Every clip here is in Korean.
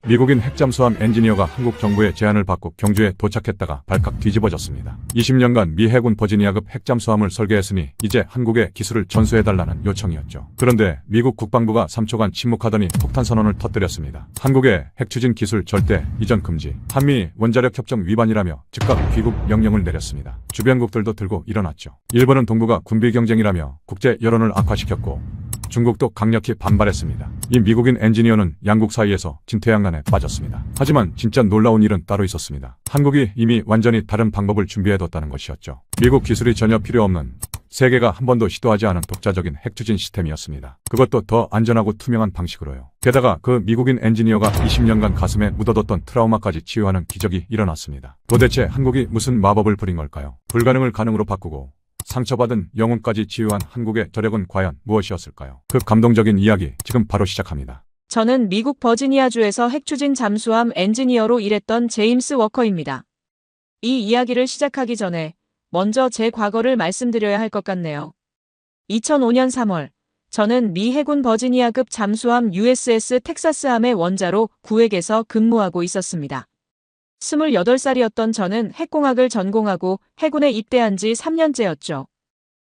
미국인 핵잠수함 엔지니어가 한국 정부의 제안을 받고 경주에 도착했다가 발칵 뒤집어졌습니다. 20년간 미 해군 버지니아급 핵잠수함을 설계했으니 이제 한국에 기술을 전수해달라는 요청이었죠. 그런데 미국 국방부가 3초간 침묵하더니 폭탄 선언을 터뜨렸습니다. 한국의 핵추진 기술 절대 이전 금지, 한미 원자력 협정 위반이라며 즉각 귀국 명령을 내렸습니다. 주변국들도 들고 일어났죠. 일본은 동북아 군비 경쟁이라며 국제 여론을 악화시켰고 중국도 강력히 반발했습니다. 이 미국인 엔지니어는 양국 사이에서 진퇴양난에 빠졌습니다. 하지만 진짜 놀라운 일은 따로 있었습니다. 한국이 이미 완전히 다른 방법을 준비해뒀다는 것이었죠. 미국 기술이 전혀 필요 없는, 세계가 한 번도 시도하지 않은 독자적인 핵추진 시스템이었습니다. 그것도 더 안전하고 투명한 방식으로요. 게다가 그 미국인 엔지니어가 20년간 가슴에 묻어뒀던 트라우마까지 치유하는 기적이 일어났습니다. 도대체 한국이 무슨 마법을 부린 걸까요? 불가능을 가능으로 바꾸고 상처받은 영혼까지 치유한 한국의 저력은 과연 무엇이었을까요? 그 감동적인 이야기 지금 바로 시작합니다. 저는 미국 버지니아주에서 핵추진 잠수함 엔지니어로 일했던 제임스 워커입니다. 이 이야기를 시작하기 전에 먼저 제 과거를 말씀드려야 할 것 같네요. 2005년 3월, 저는 미 해군 버지니아급 잠수함 USS 텍사스함의 원자로 구획에서 근무하고 있었습니다. 28살이었던 저는 핵공학을 전공하고 해군에 입대한 지 3년째였죠.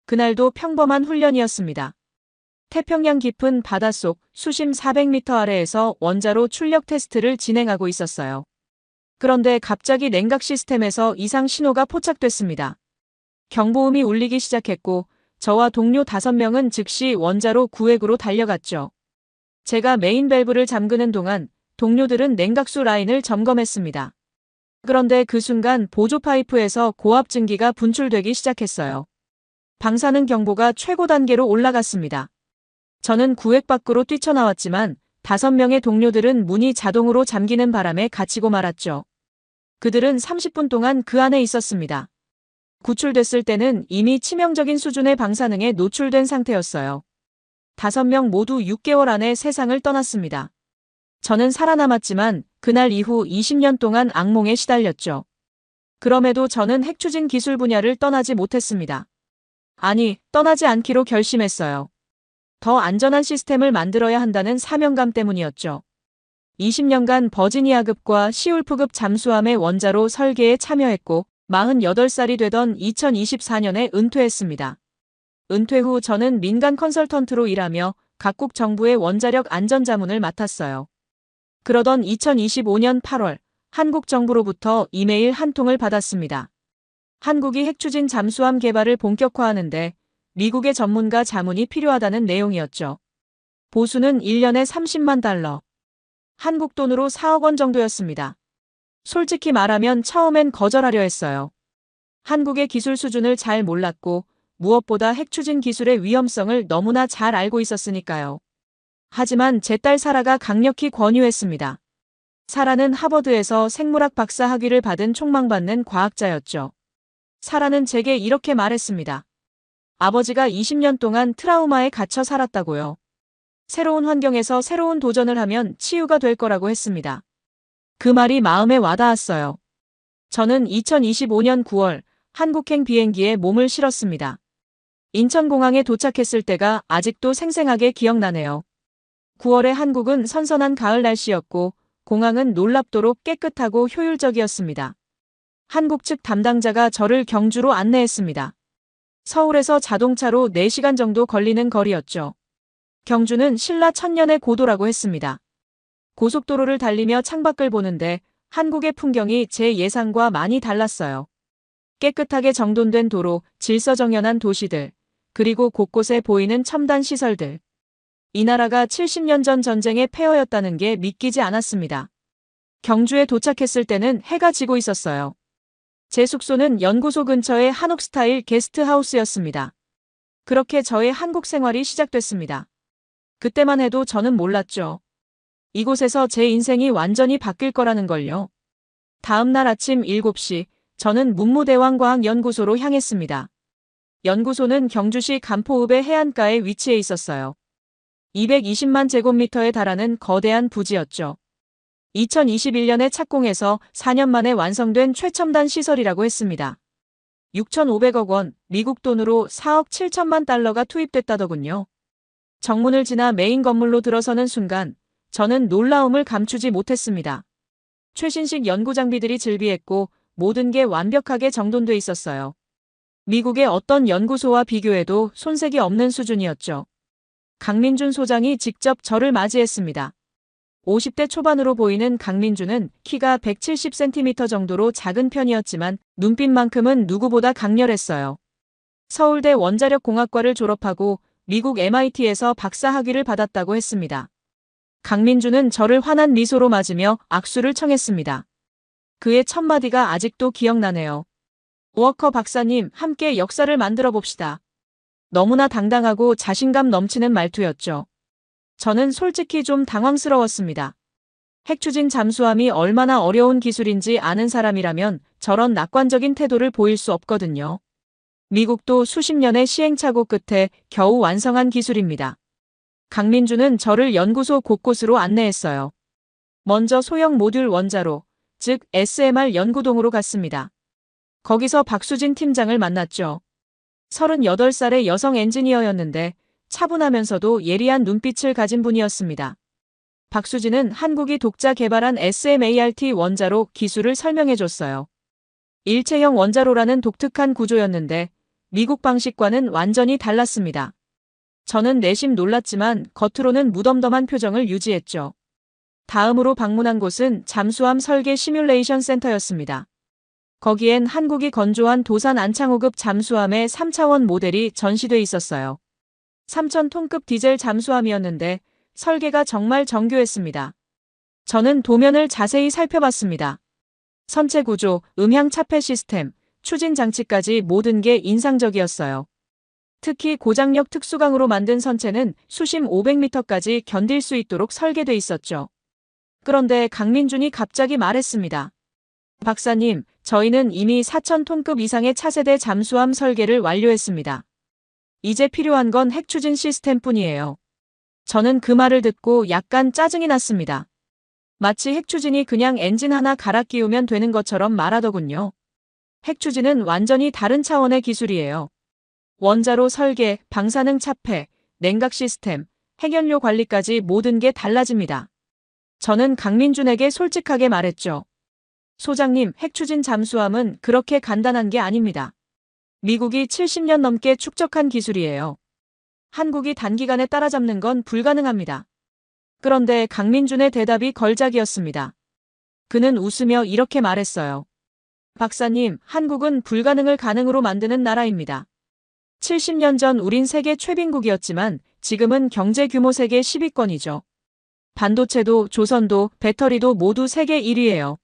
그날도 평범한 훈련이었습니다. 태평양 깊은 바닷속 수심 400m 아래에서 원자로 출력 테스트를 진행하고 있었어요. 그런데 갑자기 냉각 시스템에서 이상 신호가 포착됐습니다. 경보음이 울리기 시작했고 저와 동료 5명은 즉시 원자로 구획으로 달려갔죠. 제가 메인 밸브를 잠그는 동안 동료들은 냉각수 라인을 점검했습니다. 그런데 그 순간 보조 파이프에서 고압 증기가 분출되기 시작했어요. 방사능 경보가 최고 단계로 올라갔습니다. 저는 구획 밖으로 뛰쳐나왔지만 5명의 동료들은 문이 자동으로 잠기는 바람에 갇히고 말았죠. 그들은 30분 동안 그 안에 있었습니다. 구출됐을 때는 이미 치명적인 수준의 방사능에 노출된 상태였어요. 5명 모두 6개월 안에 세상을 떠났습니다. 저는 살아남았지만 그날 이후 20년 동안 악몽에 시달렸죠. 그럼에도 저는 핵추진 기술 분야를 떠나지 못했습니다. 아니, 떠나지 않기로 결심했어요. 더 안전한 시스템을 만들어야 한다는 사명감 때문이었죠. 20년간 버지니아급과 시울프급 잠수함의 원자로 설계에 참여했고 48살이 되던 2024년에 은퇴했습니다. 은퇴 후 저는 민간 컨설턴트로 일하며 각국 정부의 원자력 안전자문을 맡았어요. 그러던 2025년 8월 한국 정부로부터 이메일 한 통을 받았습니다. 한국이 핵추진 잠수함 개발을 본격화하는데 미국의 전문가 자문이 필요하다는 내용이었죠. 보수는 1년에 30만 달러. 한국 돈으로 4억 원 정도였습니다. 솔직히 말하면 처음엔 거절하려 했어요. 한국의 기술 수준을 잘 몰랐고 무엇보다 핵추진 기술의 위험성을 너무나 잘 알고 있었으니까요. 하지만 제 딸 사라가 강력히 권유했습니다. 사라는 하버드에서 생물학 박사 학위를 받은 촉망받는 과학자였죠. 사라는 제게 이렇게 말했습니다. 아버지가 20년 동안 트라우마에 갇혀 살았다고요. 새로운 환경에서 새로운 도전을 하면 치유가 될 거라고 했습니다. 그 말이 마음에 와닿았어요. 저는 2025년 9월 한국행 비행기에 몸을 실었습니다. 인천공항에 도착했을 때가 아직도 생생하게 기억나네요. 9월의 한국은 선선한 가을 날씨였고 공항은 놀랍도록 깨끗하고 효율적이었습니다. 한국 측 담당자가 저를 경주로 안내했습니다. 서울에서 자동차로 4시간 정도 걸리는 거리였죠. 경주는 신라 천년의 고도라고 했습니다. 고속도로를 달리며 창밖을 보는데 한국의 풍경이 제 예상과 많이 달랐어요. 깨끗하게 정돈된 도로, 질서정연한 도시들, 그리고 곳곳에 보이는 첨단 시설들. 이 나라가 70년 전 전쟁의 폐허였다는 게 믿기지 않았습니다. 경주에 도착했을 때는 해가 지고 있었어요. 제 숙소는 연구소 근처의 한옥 스타일 게스트하우스였습니다. 그렇게 저의 한국 생활이 시작됐습니다. 그때만 해도 저는 몰랐죠. 이곳에서 제 인생이 완전히 바뀔 거라는 걸요. 다음 날 아침 7시, 저는 문무대왕과학연구소로 향했습니다. 연구소는 경주시 간포읍의 해안가에 위치해 있었어요. 220만 제곱미터에 달하는 거대한 부지였죠. 2021년에 착공해서 4년 만에 완성된 최첨단 시설이라고 했습니다. 6,500억 원, 미국 돈으로 4억 7천만 달러가 투입됐다더군요. 정문을 지나 메인 건물로 들어서는 순간 저는 놀라움을 감추지 못했습니다. 최신식 연구 장비들이 즐비했고 모든 게 완벽하게 정돈돼 있었어요. 미국의 어떤 연구소와 비교해도 손색이 없는 수준이었죠. 강민준 소장이 직접 저를 맞이했습니다. 50대 초반으로 보이는 강민준은 키가 170cm 정도로 작은 편이었지만 눈빛만큼은 누구보다 강렬했어요. 서울대 원자력공학과를 졸업하고 미국 MIT에서 박사학위를 받았다고 했습니다. 강민준은 저를 환한 미소로 맞으며 악수를 청했습니다. 그의 첫 마디가 아직도 기억나네요. 워커 박사님, 함께 역사를 만들어 봅시다. 너무나 당당하고 자신감 넘치는 말투였죠. 저는 솔직히 좀 당황스러웠습니다. 핵추진 잠수함이 얼마나 어려운 기술인지 아는 사람이라면 저런 낙관적인 태도를 보일 수 없거든요. 미국도 수십 년의 시행착오 끝에 겨우 완성한 기술입니다. 강민준은 저를 연구소 곳곳으로 안내했어요. 먼저 소형 모듈 원자로, 즉 SMR 연구동으로 갔습니다. 거기서 박수진 팀장을 만났죠. 38살의 여성 엔지니어였는데 차분하면서도 예리한 눈빛을 가진 분이었습니다. 박수진은 한국이 독자 개발한 SMART 원자로 기술을 설명해줬어요. 일체형 원자로라는 독특한 구조였는데 미국 방식과는 완전히 달랐습니다. 저는 내심 놀랐지만 겉으로는 무덤덤한 표정을 유지했죠. 다음으로 방문한 곳은 잠수함 설계 시뮬레이션 센터였습니다. 거기엔 한국이 건조한 도산 안창호급 잠수함의 3차원 모델이 전시돼 있었어요. 3,000톤급 디젤 잠수함이었는데 설계가 정말 정교했습니다. 저는 도면을 자세히 살펴봤습니다. 선체 구조, 음향 차폐 시스템, 추진 장치까지 모든 게 인상적이었어요. 특히 고장력 특수강으로 만든 선체는 수심 500m까지 견딜 수 있도록 설계돼 있었죠. 그런데 강민준이 갑자기 말했습니다. 박사님, 저희는 이미 4,000톤급 이상의 차세대 잠수함 설계를 완료했습니다. 이제 필요한 건 핵추진 시스템뿐이에요. 저는 그 말을 듣고 약간 짜증이 났습니다. 마치 핵추진이 그냥 엔진 하나 갈아 끼우면 되는 것처럼 말하더군요. 핵추진은 완전히 다른 차원의 기술이에요. 원자로 설계, 방사능 차폐, 냉각 시스템, 핵연료 관리까지 모든 게 달라집니다. 저는 강민준에게 솔직하게 말했죠. 소장님, 핵추진 잠수함은 그렇게 간단한 게 아닙니다. 미국이 70년 넘게 축적한 기술이에요. 한국이 단기간에 따라잡는 건 불가능합니다. 그런데 강민준의 대답이 걸작이었습니다. 그는 웃으며 이렇게 말했어요. 박사님, 한국은 불가능을 가능으로 만드는 나라입니다. 70년 전 우린 세계 최빈국이었지만 지금은 경제 규모 세계 10위권이죠. 반도체도 조선도 배터리도 모두 세계 1위예요.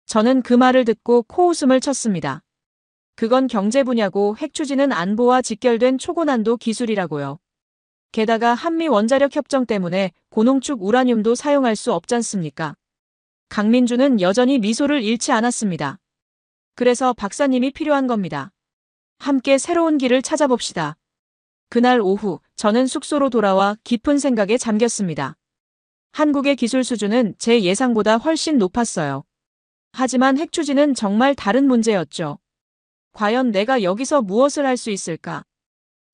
저는 그 말을 듣고 코웃음을 쳤습니다. 그건 경제 분야고 핵추진은 안보와 직결된 초고난도 기술이라고요. 게다가 한미 원자력 협정 때문에 고농축 우라늄도 사용할 수 없잖습니까? 강민준은 여전히 미소를 잃지 않았습니다. 그래서 박사님이 필요한 겁니다. 함께 새로운 길을 찾아봅시다. 그날 오후 저는 숙소로 돌아와 깊은 생각에 잠겼습니다. 한국의 기술 수준은 제 예상보다 훨씬 높았어요. 하지만 핵추진은 정말 다른 문제였죠. 과연 내가 여기서 무엇을 할 수 있을까?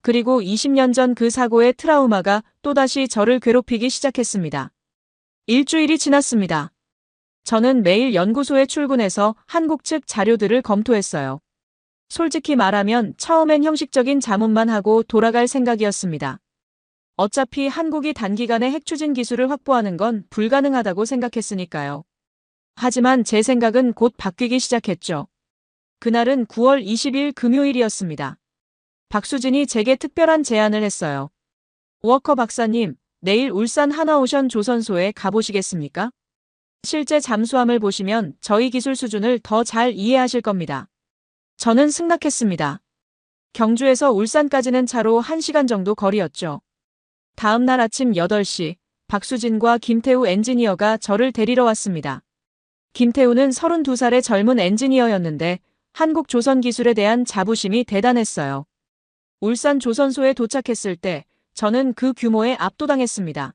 그리고 20년 전 그 사고의 트라우마가 또다시 저를 괴롭히기 시작했습니다. 일주일이 지났습니다. 저는 매일 연구소에 출근해서 한국 측 자료들을 검토했어요. 솔직히 말하면 처음엔 형식적인 자문만 하고 돌아갈 생각이었습니다. 어차피 한국이 단기간에 핵추진 기술을 확보하는 건 불가능하다고 생각했으니까요. 하지만 제 생각은 곧 바뀌기 시작했죠. 그날은 9월 20일 금요일이었습니다. 박수진이 제게 특별한 제안을 했어요. 워커 박사님, 내일 울산 하나오션 조선소에 가보시겠습니까? 실제 잠수함을 보시면 저희 기술 수준을 더 잘 이해하실 겁니다. 저는 승낙했습니다. 경주에서 울산까지는 차로 1시간 정도 거리였죠. 다음 날 아침 8시, 박수진과 김태우 엔지니어가 저를 데리러 왔습니다. 김태우는 32살의 젊은 엔지니어였는데 한국 조선 기술에 대한 자부심이 대단했어요. 울산 조선소에 도착했을 때 저는 그 규모에 압도당했습니다.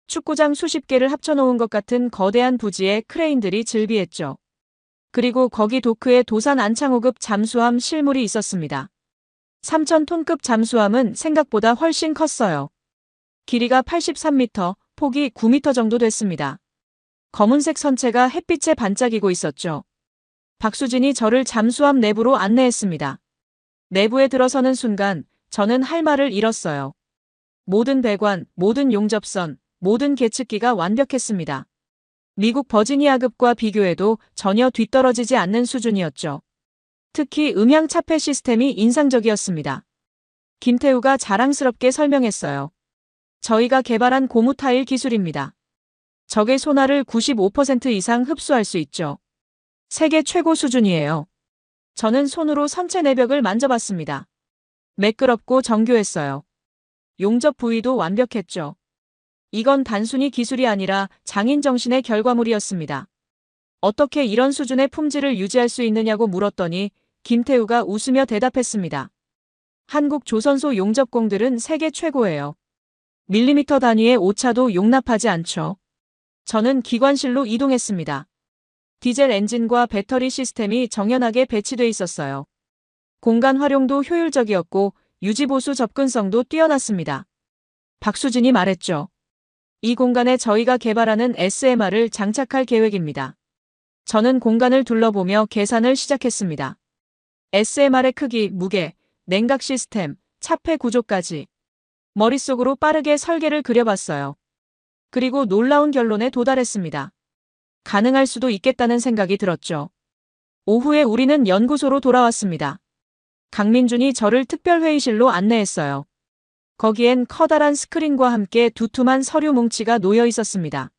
축구장 수십 개를 합쳐놓은 것 같은 거대한 부지에 크레인들이 즐비했죠. 그리고 거기 도크에 도산 안창호급 잠수함 실물이 있었습니다. 3,000톤급 잠수함은 생각보다 훨씬 컸어요. 길이가 83m, 폭이 9m 정도 됐습니다. 검은색 선체가 햇빛에 반짝이고 있었죠. 박수진이 저를 잠수함 내부로 안내했습니다. 내부에 들어서는 순간 저는 할 말을 잃었어요. 모든 배관, 모든 용접선, 모든 계측기가 완벽했습니다. 미국 버지니아급과 비교해도 전혀 뒤떨어지지 않는 수준이었죠. 특히 음향 차폐 시스템이 인상적이었습니다. 김태우가 자랑스럽게 설명했어요. 저희가 개발한 고무 타일 기술입니다. 적의 소나를 95% 이상 흡수할 수 있죠. 세계 최고 수준이에요. 저는 손으로 선체 내벽을 만져봤습니다. 매끄럽고 정교했어요. 용접 부위도 완벽했죠. 이건 단순히 기술이 아니라 장인 정신의 결과물이었습니다. 어떻게 이런 수준의 품질을 유지할 수 있느냐고 물었더니 김태우가 웃으며 대답했습니다. 한국 조선소 용접공들은 세계 최고예요. 밀리미터 단위의 오차도 용납하지 않죠. 저는 기관실로 이동했습니다. 디젤 엔진과 배터리 시스템이 정연하게 배치돼 있었어요. 공간 활용도 효율적이었고 유지보수 접근성도 뛰어났습니다. 박수진이 말했죠. 이 공간에 저희가 개발하는 SMR을 장착할 계획입니다. 저는 공간을 둘러보며 계산을 시작했습니다. SMR의 크기, 무게, 냉각 시스템, 차폐 구조까지 머릿속으로 빠르게 설계를 그려봤어요. 그리고 놀라운 결론에 도달했습니다. 가능할 수도 있겠다는 생각이 들었죠. 오후에 우리는 연구소로 돌아왔습니다. 강민준이 저를 특별회의실로 안내했어요. 거기엔 커다란 스크린과 함께 두툼한 서류 뭉치가 놓여 있었습니다.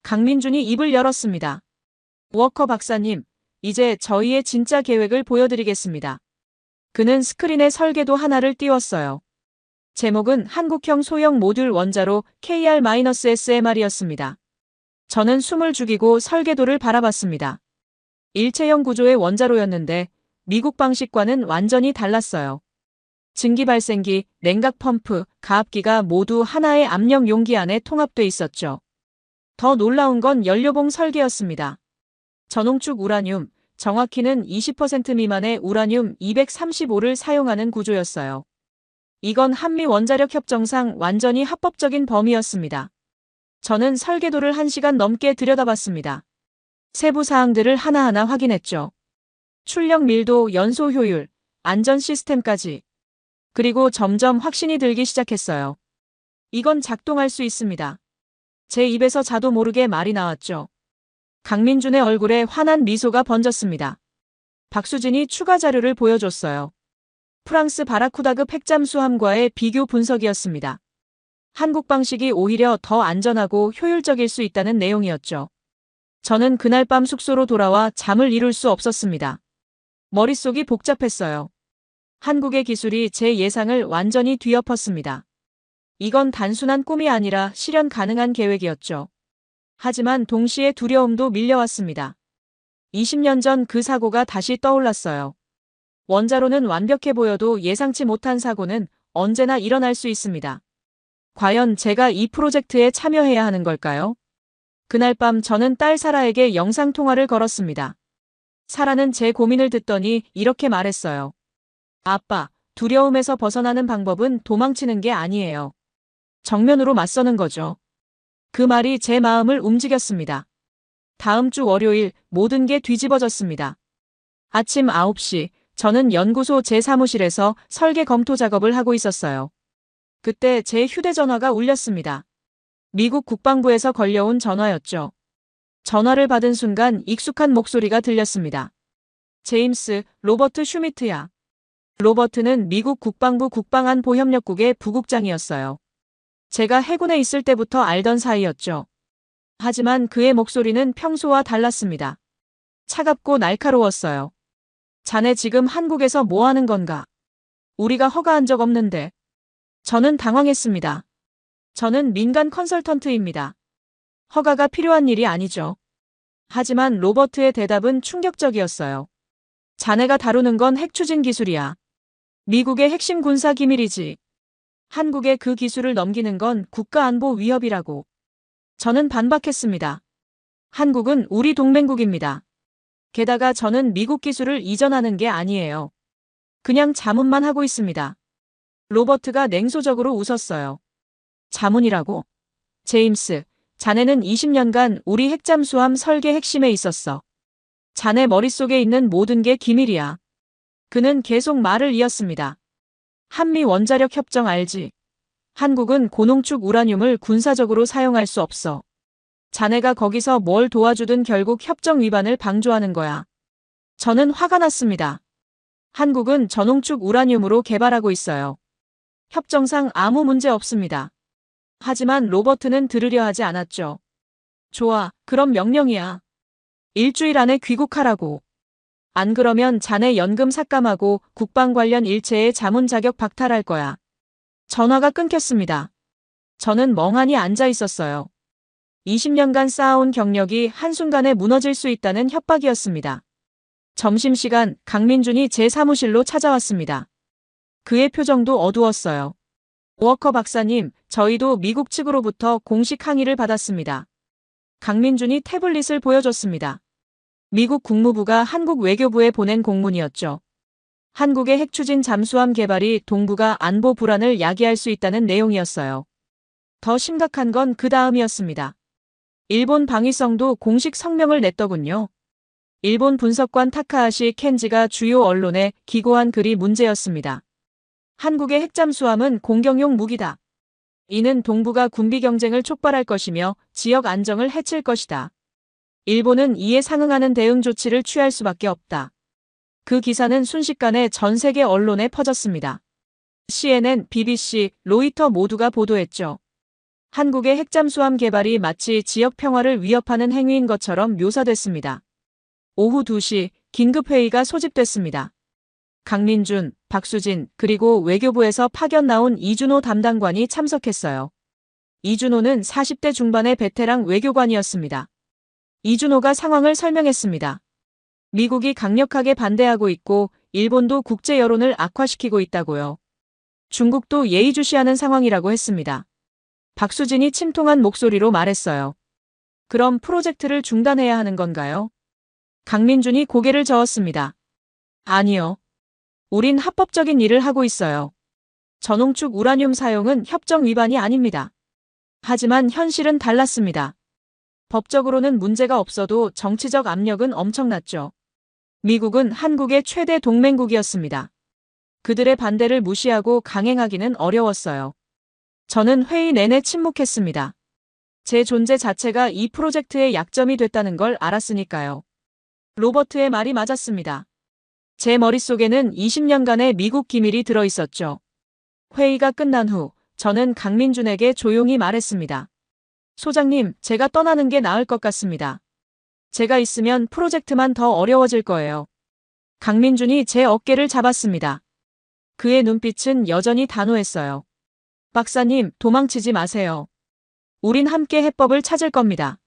강민준이 입을 열었습니다. 워커 박사님, 이제 저희의 진짜 계획을 보여드리겠습니다. 그는 스크린에 설계도 하나를 띄웠어요. 제목은 한국형 소형 모듈 원자로 KR-SMR이었습니다. 저는 숨을 죽이고 설계도를 바라봤습니다. 일체형 구조의 원자로였는데 미국 방식과는 완전히 달랐어요. 증기 발생기, 냉각 펌프, 가압기가 모두 하나의 압력 용기 안에 통합돼 있었죠. 더 놀라운 건 연료봉 설계였습니다. 전홍축 우라늄, 정확히는 20% 미만의 우라늄 235를 사용하는 구조였어요. 이건 한미 원자력 협정상 완전히 합법적인 범위였습니다. 저는 설계도를 1시간 넘게 들여다봤습니다. 세부 사항들을 하나하나 확인했죠. 출력 밀도, 연소 효율, 안전 시스템까지. 그리고 점점 확신이 들기 시작했어요. 이건 작동할 수 있습니다. 제 입에서 자도 모르게 말이 나왔죠. 강민준의 얼굴에 환한 미소가 번졌습니다. 박수진이 추가 자료를 보여줬어요. 프랑스 바라쿠다급 핵잠수함과의 비교 분석이었습니다. 한국 방식이 오히려 더 안전하고 효율적일 수 있다는 내용이었죠. 저는 그날 밤 숙소로 돌아와 잠을 이룰 수 없었습니다. 머릿속이 복잡했어요. 한국의 기술이 제 예상을 완전히 뒤엎었습니다. 이건 단순한 꿈이 아니라 실현 가능한 계획이었죠. 하지만 동시에 두려움도 밀려왔습니다. 20년 전 그 사고가 다시 떠올랐어요. 원자로는 완벽해 보여도 예상치 못한 사고는 언제나 일어날 수 있습니다. 과연 제가 이 프로젝트에 참여해야 하는 걸까요? 그날 밤 저는 딸 사라에게 영상통화를 걸었습니다. 사라는 제 고민을 듣더니 이렇게 말했어요. 아빠, 두려움에서 벗어나는 방법은 도망치는 게 아니에요. 정면으로 맞서는 거죠. 그 말이 제 마음을 움직였습니다. 다음 주 월요일 모든 게 뒤집어졌습니다. 아침 9시 저는 연구소 제 사무실에서 설계 검토 작업을 하고 있었어요. 그때 제 휴대전화가 울렸습니다. 미국 국방부에서 걸려온 전화였죠. 전화를 받은 순간 익숙한 목소리가 들렸습니다. 제임스, 로버트 슈미트야. 로버트는 미국 국방부 국방안보협력국의 부국장이었어요. 제가 해군에 있을 때부터 알던 사이였죠. 하지만 그의 목소리는 평소와 달랐습니다. 차갑고 날카로웠어요. 자네 지금 한국에서 뭐 하는 건가? 우리가 허가한 적 없는데. 저는 당황했습니다. 저는 민간 컨설턴트입니다. 허가가 필요한 일이 아니죠. 하지만 로버트의 대답은 충격적이었어요. 자네가 다루는 건 핵추진 기술이야. 미국의 핵심 군사 기밀이지. 한국에 그 기술을 넘기는 건 국가안보 위협이라고. 저는 반박했습니다. 한국은 우리 동맹국입니다. 게다가 저는 미국 기술을 이전하는 게 아니에요. 그냥 자문만 하고 있습니다. 로버트가 냉소적으로 웃었어요. 자문이라고? 제임스, 자네는 20년간 우리 핵잠수함 설계 핵심에 있었어. 자네 머릿속에 있는 모든 게 기밀이야. 그는 계속 말을 이었습니다. 한미 원자력 협정 알지? 한국은 고농축 우라늄을 군사적으로 사용할 수 없어. 자네가 거기서 뭘 도와주든 결국 협정 위반을 방조하는 거야. 저는 화가 났습니다. 한국은 저농축 우라늄으로 개발하고 있어요. 협정상 아무 문제 없습니다. 하지만 로버트는 들으려 하지 않았죠. 좋아, 그럼 명령이야. 일주일 안에 귀국하라고. 안 그러면 자네 연금 삭감하고 국방 관련 일체의 자문 자격 박탈할 거야. 전화가 끊겼습니다. 저는 멍하니 앉아 있었어요. 20년간 쌓아온 경력이 한순간에 무너질 수 있다는 협박이었습니다. 점심시간 강민준이 제 사무실로 찾아왔습니다. 그의 표정도 어두웠어요. 워커 박사님, 저희도 미국 측으로부터 공식 항의를 받았습니다. 강민준이 태블릿을 보여줬습니다. 미국 국무부가 한국 외교부에 보낸 공문이었죠. 한국의 핵추진 잠수함 개발이 동북아 안보 불안을 야기할 수 있다는 내용이었어요. 더 심각한 건 그 다음이었습니다. 일본 방위성도 공식 성명을 냈더군요. 일본 분석관 타카하시 켄지가 주요 언론에 기고한 글이 문제였습니다. 한국의 핵잠수함은 공격용 무기다. 이는 동북아 군비 경쟁을 촉발할 것이며 지역 안정을 해칠 것이다. 일본은 이에 상응하는 대응 조치를 취할 수밖에 없다. 그 기사는 순식간에 전 세계 언론에 퍼졌습니다. CNN, BBC, 로이터 모두가 보도했죠. 한국의 핵잠수함 개발이 마치 지역 평화를 위협하는 행위인 것처럼 묘사됐습니다. 오후 2시 긴급회의가 소집됐습니다. 강민준, 박수진, 그리고 외교부에서 파견 나온 이준호 담당관이 참석했어요. 이준호는 40대 중반의 베테랑 외교관이었습니다. 이준호가 상황을 설명했습니다. 미국이 강력하게 반대하고 있고 일본도 국제 여론을 악화시키고 있다고요. 중국도 예의주시하는 상황이라고 했습니다. 박수진이 침통한 목소리로 말했어요. 그럼 프로젝트를 중단해야 하는 건가요? 강민준이 고개를 저었습니다. 아니요. 우린 합법적인 일을 하고 있어요. 저농축 우라늄 사용은 협정 위반이 아닙니다. 하지만 현실은 달랐습니다. 법적으로는 문제가 없어도 정치적 압력은 엄청났죠. 미국은 한국의 최대 동맹국이었습니다. 그들의 반대를 무시하고 강행하기는 어려웠어요. 저는 회의 내내 침묵했습니다. 제 존재 자체가 이 프로젝트의 약점이 됐다는 걸 알았으니까요. 로버트의 말이 맞았습니다. 제 머릿속에는 20년간의 미국 기밀이 들어있었죠. 회의가 끝난 후 저는 강민준에게 조용히 말했습니다. 소장님, 제가 떠나는 게 나을 것 같습니다. 제가 있으면 프로젝트만 더 어려워질 거예요. 강민준이 제 어깨를 잡았습니다. 그의 눈빛은 여전히 단호했어요. 박사님, 도망치지 마세요. 우린 함께 해법을 찾을 겁니다.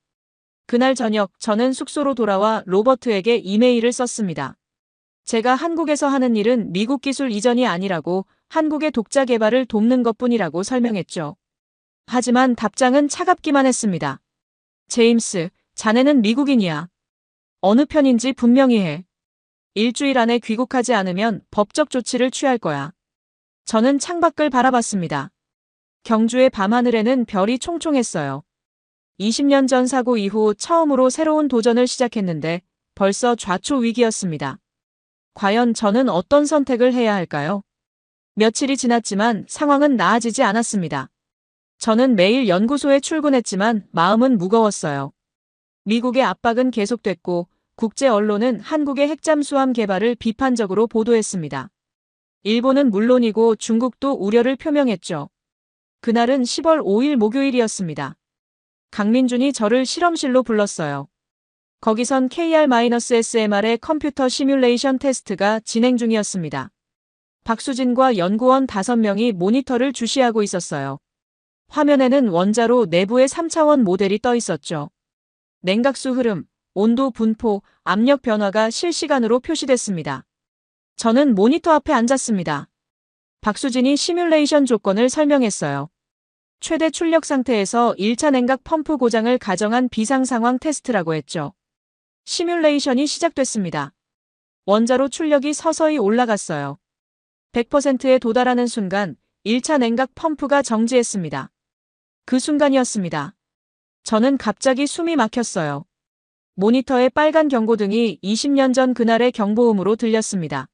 그날 저녁 저는 숙소로 돌아와 로버트에게 이메일을 썼습니다. 제가 한국에서 하는 일은 미국 기술 이전이 아니라고 한국의 독자 개발을 돕는 것뿐이라고 설명했죠. 하지만 답장은 차갑기만 했습니다. 제임스, 자네는 미국인이야. 어느 편인지 분명히 해. 일주일 안에 귀국하지 않으면 법적 조치를 취할 거야. 저는 창밖을 바라봤습니다. 경주의 밤하늘에는 별이 총총했어요. 20년 전 사고 이후 처음으로 새로운 도전을 시작했는데 벌써 좌초 위기였습니다. 과연 저는 어떤 선택을 해야 할까요? 며칠이 지났지만 상황은 나아지지 않았습니다. 저는 매일 연구소에 출근했지만 마음은 무거웠어요. 미국의 압박은 계속됐고 국제 언론은 한국의 핵잠수함 개발을 비판적으로 보도했습니다. 일본은 물론이고 중국도 우려를 표명했죠. 그날은 10월 5일 목요일이었습니다. 강민준이 저를 실험실로 불렀어요. 거기선 KR-SMR의 컴퓨터 시뮬레이션 테스트가 진행 중이었습니다. 박수진과 연구원 5명이 모니터를 주시하고 있었어요. 화면에는 원자로 내부의 3차원 모델이 떠 있었죠. 냉각수 흐름, 온도 분포, 압력 변화가 실시간으로 표시됐습니다. 저는 모니터 앞에 앉았습니다. 박수진이 시뮬레이션 조건을 설명했어요. 최대 출력 상태에서 1차 냉각 펌프 고장을 가정한 비상 상황 테스트라고 했죠. 시뮬레이션이 시작됐습니다. 원자로 출력이 서서히 올라갔어요. 100%에 도달하는 순간 1차 냉각 펌프가 정지했습니다. 그 순간이었습니다. 저는 갑자기 숨이 막혔어요. 모니터에 빨간 경고등이 20년 전 그날의 경보음으로 들렸습니다.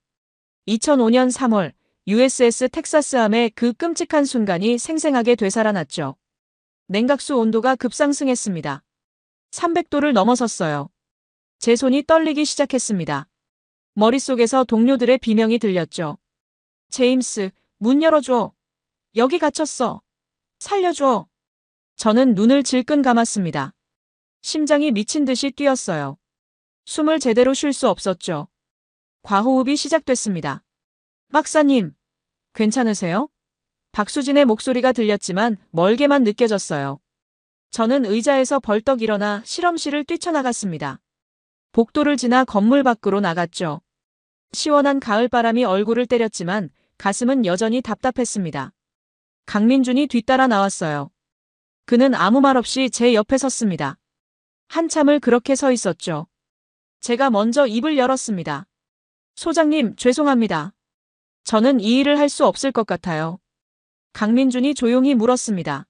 2005년 3월 USS 텍사스함의 그 끔찍한 순간이 생생하게 되살아났죠. 냉각수 온도가 급상승했습니다. 300도를 넘어섰어요. 제 손이 떨리기 시작했습니다. 머릿속에서 동료들의 비명이 들렸죠. 제임스, 문 열어줘. 여기 갇혔어. 살려줘. 저는 눈을 질끈 감았습니다. 심장이 미친 듯이 뛰었어요. 숨을 제대로 쉴 수 없었죠. 과호흡이 시작됐습니다. 박사님, 괜찮으세요? 박수진의 목소리가 들렸지만 멀게만 느껴졌어요. 저는 의자에서 벌떡 일어나 실험실을 뛰쳐나갔습니다. 복도를 지나 건물 밖으로 나갔죠. 시원한 가을바람이 얼굴을 때렸지만 가슴은 여전히 답답했습니다. 강민준이 뒤따라 나왔어요. 그는 아무 말 없이 제 옆에 섰습니다. 한참을 그렇게 서 있었죠. 제가 먼저 입을 열었습니다. 소장님, 죄송합니다. 저는 이 일을 할 수 없을 것 같아요. 강민준이 조용히 물었습니다.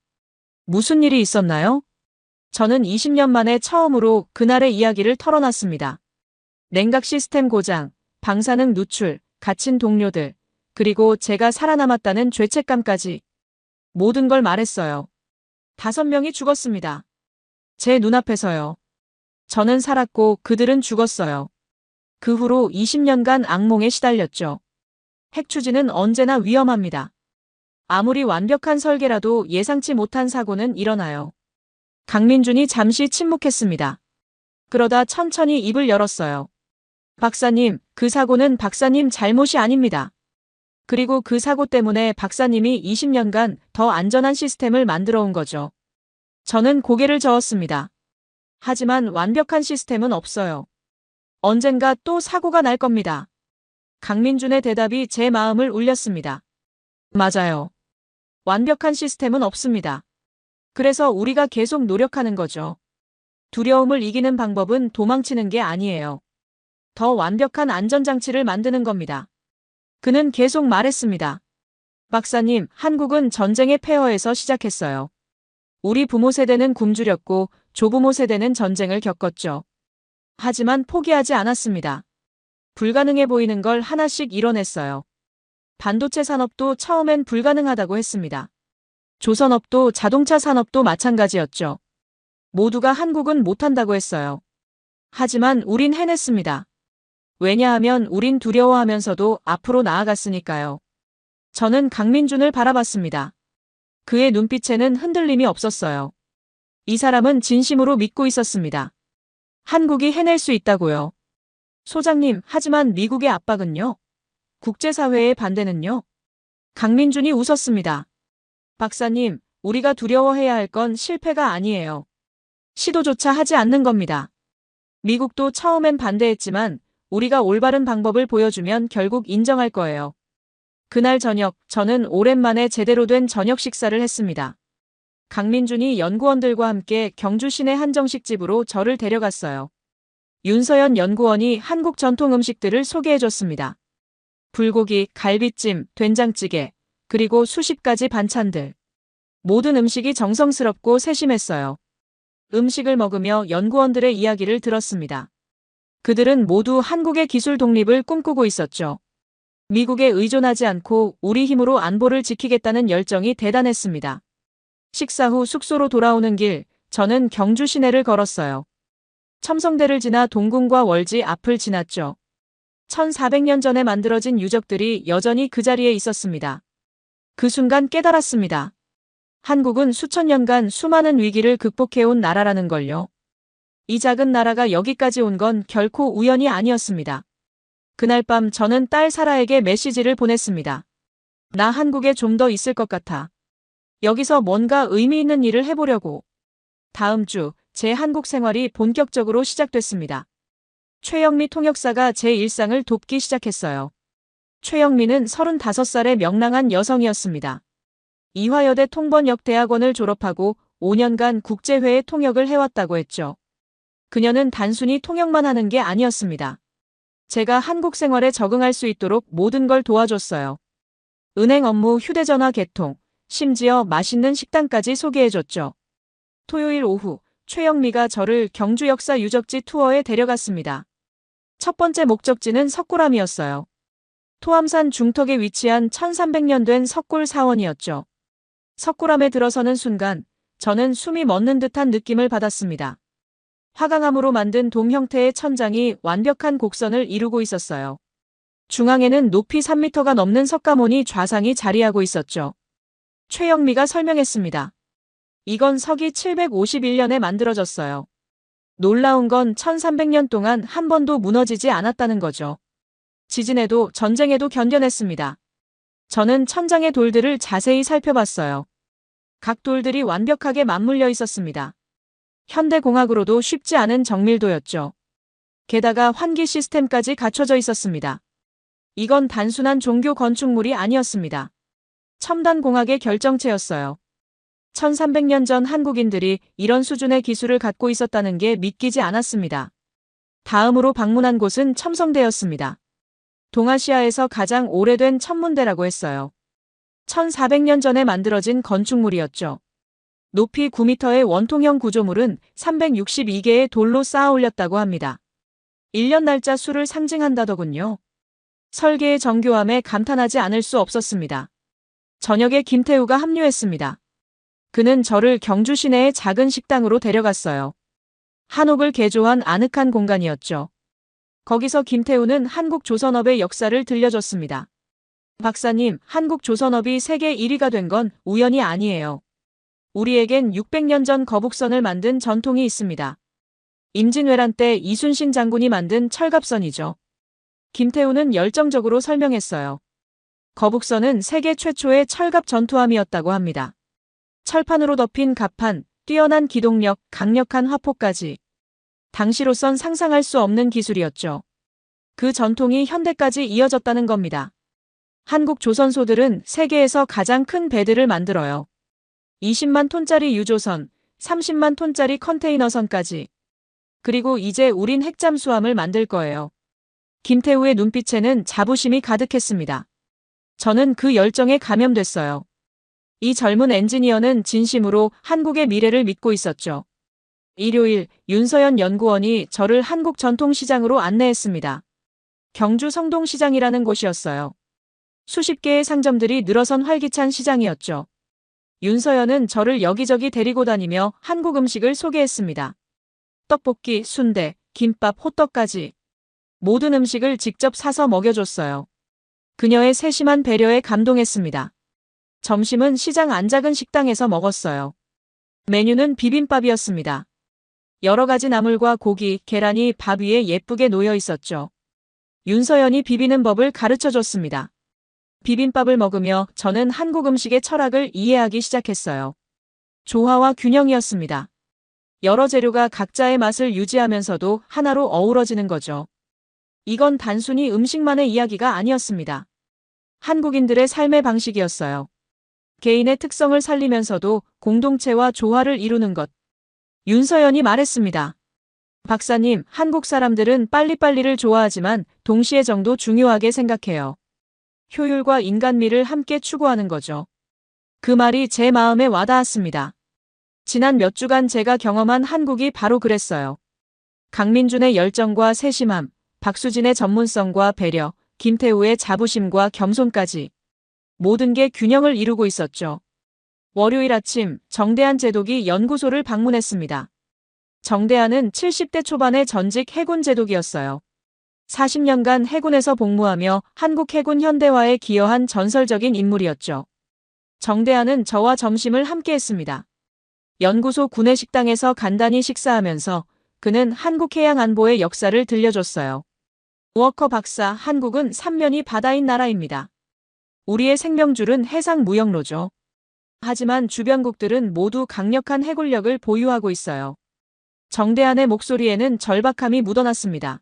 무슨 일이 있었나요? 저는 20년 만에 처음으로 그날의 이야기를 털어놨습니다. 냉각 시스템 고장, 방사능 누출, 갇힌 동료들, 그리고 제가 살아남았다는 죄책감까지 모든 걸 말했어요. 5명이 죽었습니다. 제 눈앞에서요. 저는 살았고 그들은 죽었어요. 그 후로 20년간 악몽에 시달렸죠. 핵추진은 언제나 위험합니다. 아무리 완벽한 설계라도 예상치 못한 사고는 일어나요. 강민준이 잠시 침묵했습니다. 그러다 천천히 입을 열었어요. 박사님, 그 사고는 박사님 잘못이 아닙니다. 그리고 그 사고 때문에 박사님이 20년간 더 안전한 시스템을 만들어 온 거죠. 저는 고개를 저었습니다. 하지만 완벽한 시스템은 없어요. 언젠가 또 사고가 날 겁니다. 강민준의 대답이 제 마음을 울렸습니다. 맞아요. 완벽한 시스템은 없습니다. 그래서 우리가 계속 노력하는 거죠. 두려움을 이기는 방법은 도망치는 게 아니에요. 더 완벽한 안전장치를 만드는 겁니다. 그는 계속 말했습니다. 박사님, 한국은 전쟁의 폐허에서 시작했어요. 우리 부모 세대는 굶주렸고 조부모 세대는 전쟁을 겪었죠. 하지만 포기하지 않았습니다. 불가능해 보이는 걸 하나씩 이뤄냈어요. 반도체 산업도 처음엔 불가능하다고 했습니다. 조선업도 자동차 산업도 마찬가지였죠. 모두가 한국은 못한다고 했어요. 하지만 우린 해냈습니다. 왜냐하면 우린 두려워하면서도 앞으로 나아갔으니까요. 저는 강민준을 바라봤습니다. 그의 눈빛에는 흔들림이 없었어요. 이 사람은 진심으로 믿고 있었습니다. 한국이 해낼 수 있다고요. 소장님, 하지만 미국의 압박은요? 국제사회의 반대는요? 강민준이 웃었습니다. 박사님, 우리가 두려워해야 할 건 실패가 아니에요. 시도조차 하지 않는 겁니다. 미국도 처음엔 반대했지만 우리가 올바른 방법을 보여주면 결국 인정할 거예요. 그날 저녁, 저는 오랜만에 제대로 된 저녁 식사를 했습니다. 강민준이 연구원들과 함께 경주 시내 한정식집으로 저를 데려갔어요. 윤서연 연구원이 한국 전통 음식들을 소개해줬습니다. 불고기, 갈비찜, 된장찌개, 그리고 수십 가지 반찬들. 모든 음식이 정성스럽고 세심했어요. 음식을 먹으며 연구원들의 이야기를 들었습니다. 그들은 모두 한국의 기술 독립을 꿈꾸고 있었죠. 미국에 의존하지 않고 우리 힘으로 안보를 지키겠다는 열정이 대단했습니다. 식사 후 숙소로 돌아오는 길, 저는 경주 시내를 걸었어요. 첨성대를 지나 동궁과 월지 앞을 지났죠. 1400년 전에 만들어진 유적들이 여전히 그 자리에 있었습니다. 그 순간 깨달았습니다. 한국은 수천 년간 수많은 위기를 극복해온 나라라는 걸요. 이 작은 나라가 여기까지 온 건 결코 우연이 아니었습니다. 그날 밤 저는 딸 사라에게 메시지를 보냈습니다. 나 한국에 좀 더 있을 것 같아. 여기서 뭔가 의미 있는 일을 해보려고. 다음 주 제 한국 생활이 본격적으로 시작됐습니다. 최영미 통역사가 제 일상을 돕기 시작했어요. 최영미는 35살의 명랑한 여성이었습니다. 이화여대 통번역대학원을 졸업하고 5년간 국제회의 통역을 해왔다고 했죠. 그녀는 단순히 통역만 하는 게 아니었습니다. 제가 한국 생활에 적응할 수 있도록 모든 걸 도와줬어요. 은행 업무, 휴대전화 개통, 심지어 맛있는 식당까지 소개해줬죠. 토요일 오후, 최영미가 저를 경주 역사 유적지 투어에 데려갔습니다. 첫 번째 목적지는 석굴암이었어요. 토암산 중턱에 위치한 1300년 된 석굴 사원이었죠. 석굴암에 들어서는 순간 저는 숨이 멎는 듯한 느낌을 받았습니다. 화강암으로 만든 돔 형태의 천장이 완벽한 곡선을 이루고 있었어요. 중앙에는 높이 3m가 넘는 석가모니 좌상이 자리하고 있었죠. 최영미가 설명했습니다. 이건 서기 751년에 만들어졌어요. 놀라운 건 1300년 동안 한 번도 무너지지 않았다는 거죠. 지진에도 전쟁에도 견뎌냈습니다. 저는 천장의 돌들을 자세히 살펴봤어요. 각 돌들이 완벽하게 맞물려 있었습니다. 현대공학으로도 쉽지 않은 정밀도였죠. 게다가 환기 시스템까지 갖춰져 있었습니다. 이건 단순한 종교 건축물이 아니었습니다. 첨단 공학의 결정체였어요. 1300년 전 한국인들이 이런 수준의 기술을 갖고 있었다는 게 믿기지 않았습니다. 다음으로 방문한 곳은 첨성대였습니다. 동아시아에서 가장 오래된 천문대라고 했어요. 1400년 전에 만들어진 건축물이었죠. 높이 9m의 원통형 구조물은 362개의 돌로 쌓아 올렸다고 합니다. 1년 날짜 수를 상징한다더군요. 설계의 정교함에 감탄하지 않을 수 없었습니다. 저녁에 김태우가 합류했습니다. 그는 저를 경주 시내의 작은 식당으로 데려갔어요. 한옥을 개조한 아늑한 공간이었죠. 거기서 김태우는 한국 조선업의 역사를 들려줬습니다. 박사님, 한국 조선업이 세계 1위가 된 건 우연이 아니에요. 우리에겐 600년 전 거북선을 만든 전통이 있습니다. 임진왜란 때 이순신 장군이 만든 철갑선이죠. 김태우는 열정적으로 설명했어요. 거북선은 세계 최초의 철갑 전투함이었다고 합니다. 철판으로 덮인 갑판, 뛰어난 기동력, 강력한 화포까지. 당시로선 상상할 수 없는 기술이었죠. 그 전통이 현대까지 이어졌다는 겁니다. 한국 조선소들은 세계에서 가장 큰 배들을 만들어요. 20만 톤짜리 유조선, 30만 톤짜리 컨테이너선까지. 그리고 이제 우린 핵잠수함을 만들 거예요. 김태우의 눈빛에는 자부심이 가득했습니다. 저는 그 열정에 감염됐어요. 이 젊은 엔지니어는 진심으로 한국의 미래를 믿고 있었죠. 일요일, 윤서연 연구원이 저를 한국 전통시장으로 안내했습니다. 경주 성동시장이라는 곳이었어요. 수십 개의 상점들이 늘어선 활기찬 시장이었죠. 윤서연은 저를 여기저기 데리고 다니며 한국 음식을 소개했습니다. 떡볶이, 순대, 김밥, 호떡까지. 모든 음식을 직접 사서 먹여줬어요. 그녀의 세심한 배려에 감동했습니다. 점심은 시장 안 작은 식당에서 먹었어요. 메뉴는 비빔밥이었습니다. 여러 가지 나물과 고기, 계란이 밥 위에 예쁘게 놓여 있었죠. 윤서연이 비비는 법을 가르쳐줬습니다. 비빔밥을 먹으며 저는 한국 음식의 철학을 이해하기 시작했어요. 조화와 균형이었습니다. 여러 재료가 각자의 맛을 유지하면서도 하나로 어우러지는 거죠. 이건 단순히 음식만의 이야기가 아니었습니다. 한국인들의 삶의 방식이었어요. 개인의 특성을 살리면서도 공동체와 조화를 이루는 것. 윤서연이 말했습니다. 박사님, 한국 사람들은 빨리빨리를 좋아하지만 동시에 정도 중요하게 생각해요. 효율과 인간미를 함께 추구하는 거죠. 그 말이 제 마음에 와닿았습니다. 지난 몇 주간 제가 경험한 한국이 바로 그랬어요. 강민준의 열정과 세심함, 박수진의 전문성과 배려, 김태우의 자부심과 겸손까지. 모든 게 균형을 이루고 있었죠. 월요일 아침 정대한 제독이 연구소를 방문했습니다. 정대한은 70대 초반의 전직 해군 제독이었어요. 40년간 해군에서 복무하며 한국 해군 현대화에 기여한 전설적인 인물이었죠. 정대한은 저와 점심을 함께 했습니다. 연구소 구내식당에서 간단히 식사하면서 그는 한국 해양 안보의 역사를 들려줬어요. 워커 박사, 한국은 삼면이 바다인 나라입니다. 우리의 생명줄은 해상 무역로죠. 하지만 주변국들은 모두 강력한 해군력을 보유하고 있어요. 정대한의 목소리에는 절박함이 묻어났습니다.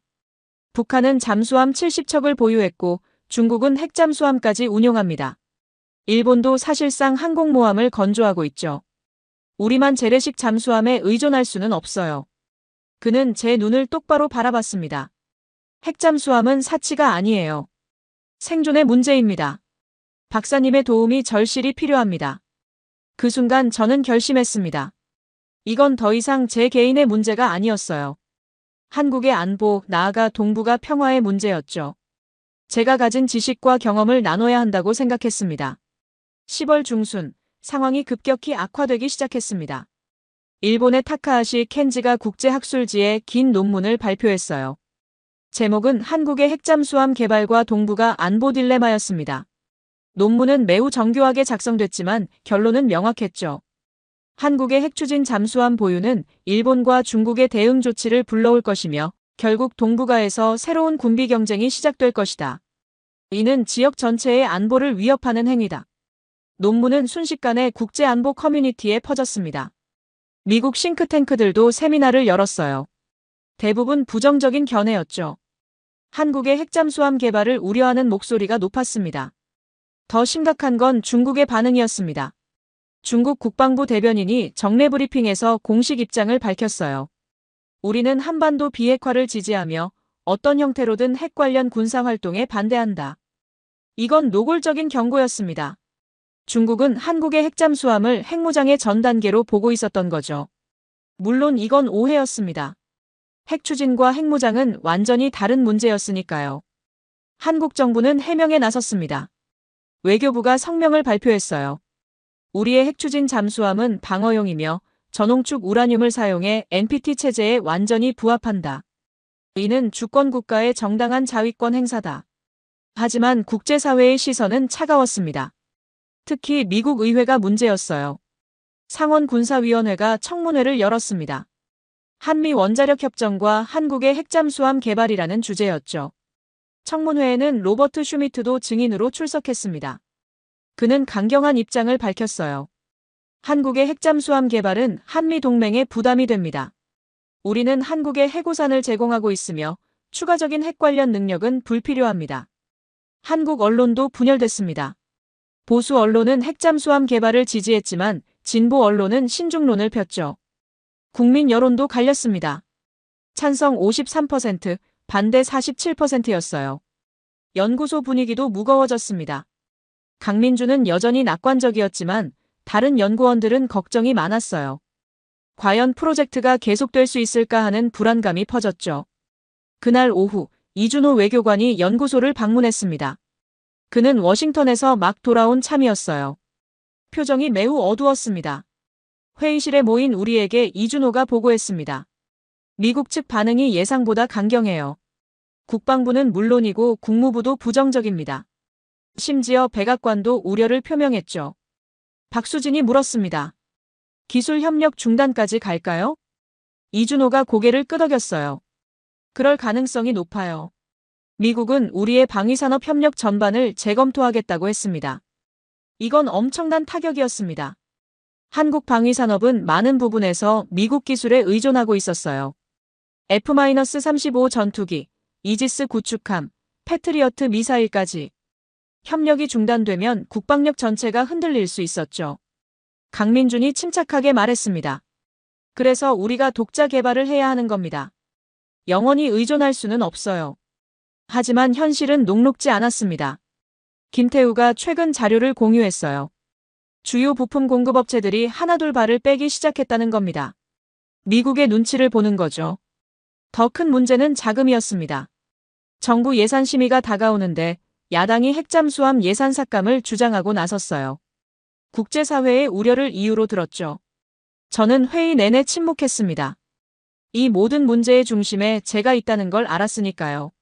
북한은 잠수함 70척을 보유했고 중국은 핵잠수함까지 운용합니다. 일본도 사실상 항공모함을 건조하고 있죠. 우리만 재래식 잠수함에 의존할 수는 없어요. 그는 제 눈을 똑바로 바라봤습니다. 핵잠수함은 사치가 아니에요. 생존의 문제입니다. 박사님의 도움이 절실히 필요합니다. 그 순간 저는 결심했습니다. 이건 더 이상 제 개인의 문제가 아니었어요. 한국의 안보, 나아가 동북아 평화의 문제였죠. 제가 가진 지식과 경험을 나눠야 한다고 생각했습니다. 10월 중순, 상황이 급격히 악화되기 시작했습니다. 일본의 타카하시 켄지가 국제학술지에 긴 논문을 발표했어요. 제목은 한국의 핵잠수함 개발과 동북아 안보 딜레마였습니다. 논문은 매우 정교하게 작성됐지만 결론은 명확했죠. 한국의 핵추진 잠수함 보유는 일본과 중국의 대응 조치를 불러올 것이며 결국 동북아에서 새로운 군비 경쟁이 시작될 것이다. 이는 지역 전체의 안보를 위협하는 행위다. 논문은 순식간에 국제안보 커뮤니티에 퍼졌습니다. 미국 싱크탱크들도 세미나를 열었어요. 대부분 부정적인 견해였죠. 한국의 핵잠수함 개발을 우려하는 목소리가 높았습니다. 더 심각한 건 중국의 반응이었습니다. 중국 국방부 대변인이 정례 브리핑에서 공식 입장을 밝혔어요. 우리는 한반도 비핵화를 지지하며 어떤 형태로든 핵 관련 군사활동에 반대한다. 이건 노골적인 경고였습니다. 중국은 한국의 핵잠수함을 핵무장의 전 단계로 보고 있었던 거죠. 물론 이건 오해였습니다. 핵추진과 핵무장은 완전히 다른 문제였으니까요. 한국 정부는 해명에 나섰습니다. 외교부가 성명을 발표했어요. 우리의 핵추진 잠수함은 방어용이며 전홍축 우라늄을 사용해 NPT 체제에 완전히 부합한다. 이는 주권 국가의 정당한 자위권 행사다. 하지만 국제사회의 시선은 차가웠습니다. 특히 미국 의회가 문제였어요. 상원군사위원회가 청문회를 열었습니다. 한미 원자력 협정과 한국의 핵잠수함 개발이라는 주제였죠. 청문회에는 로버트 슈미트도 증인으로 출석했습니다. 그는 강경한 입장을 밝혔어요. 한국의 핵잠수함 개발은 한미 동맹에 부담이 됩니다. 우리는 한국에 핵우산을 제공하고 있으며 추가적인 핵 관련 능력은 불필요합니다. 한국 언론도 분열됐습니다. 보수 언론은 핵잠수함 개발을 지지했지만 진보 언론은 신중론을 폈죠. 국민 여론도 갈렸습니다. 찬성 53%, 반대 47%였어요. 연구소 분위기도 무거워졌습니다. 강민주는 여전히 낙관적이었지만 다른 연구원들은 걱정이 많았어요. 과연 프로젝트가 계속될 수 있을까 하는 불안감이 퍼졌죠. 그날 오후 이준호 외교관이 연구소를 방문했습니다. 그는 워싱턴에서 막 돌아온 참이었어요. 표정이 매우 어두웠습니다. 회의실에 모인 우리에게 이준호가 보고했습니다. 미국 측 반응이 예상보다 강경해요. 국방부는 물론이고 국무부도 부정적입니다. 심지어 백악관도 우려를 표명했죠. 박수진이 물었습니다. 기술 협력 중단까지 갈까요? 이준호가 고개를 끄덕였어요. 그럴 가능성이 높아요. 미국은 우리의 방위산업 협력 전반을 재검토하겠다고 했습니다. 이건 엄청난 타격이었습니다. 한국 방위산업은 많은 부분에서 미국 기술에 의존하고 있었어요. F-35 전투기, 이지스 구축함, 패트리어트 미사일까지. 협력이 중단되면 국방력 전체가 흔들릴 수 있었죠. 강민준이 침착하게 말했습니다. 그래서 우리가 독자 개발을 해야 하는 겁니다. 영원히 의존할 수는 없어요. 하지만 현실은 녹록지 않았습니다. 김태우가 최근 자료를 공유했어요. 주요 부품 공급업체들이 하나둘 발을 빼기 시작했다는 겁니다. 미국의 눈치를 보는 거죠. 더 큰 문제는 자금이었습니다. 정부 예산 심의가 다가오는데 야당이 핵잠수함 예산 삭감을 주장하고 나섰어요. 국제사회의 우려를 이유로 들었죠. 저는 회의 내내 침묵했습니다. 이 모든 문제의 중심에 제가 있다는 걸 알았으니까요.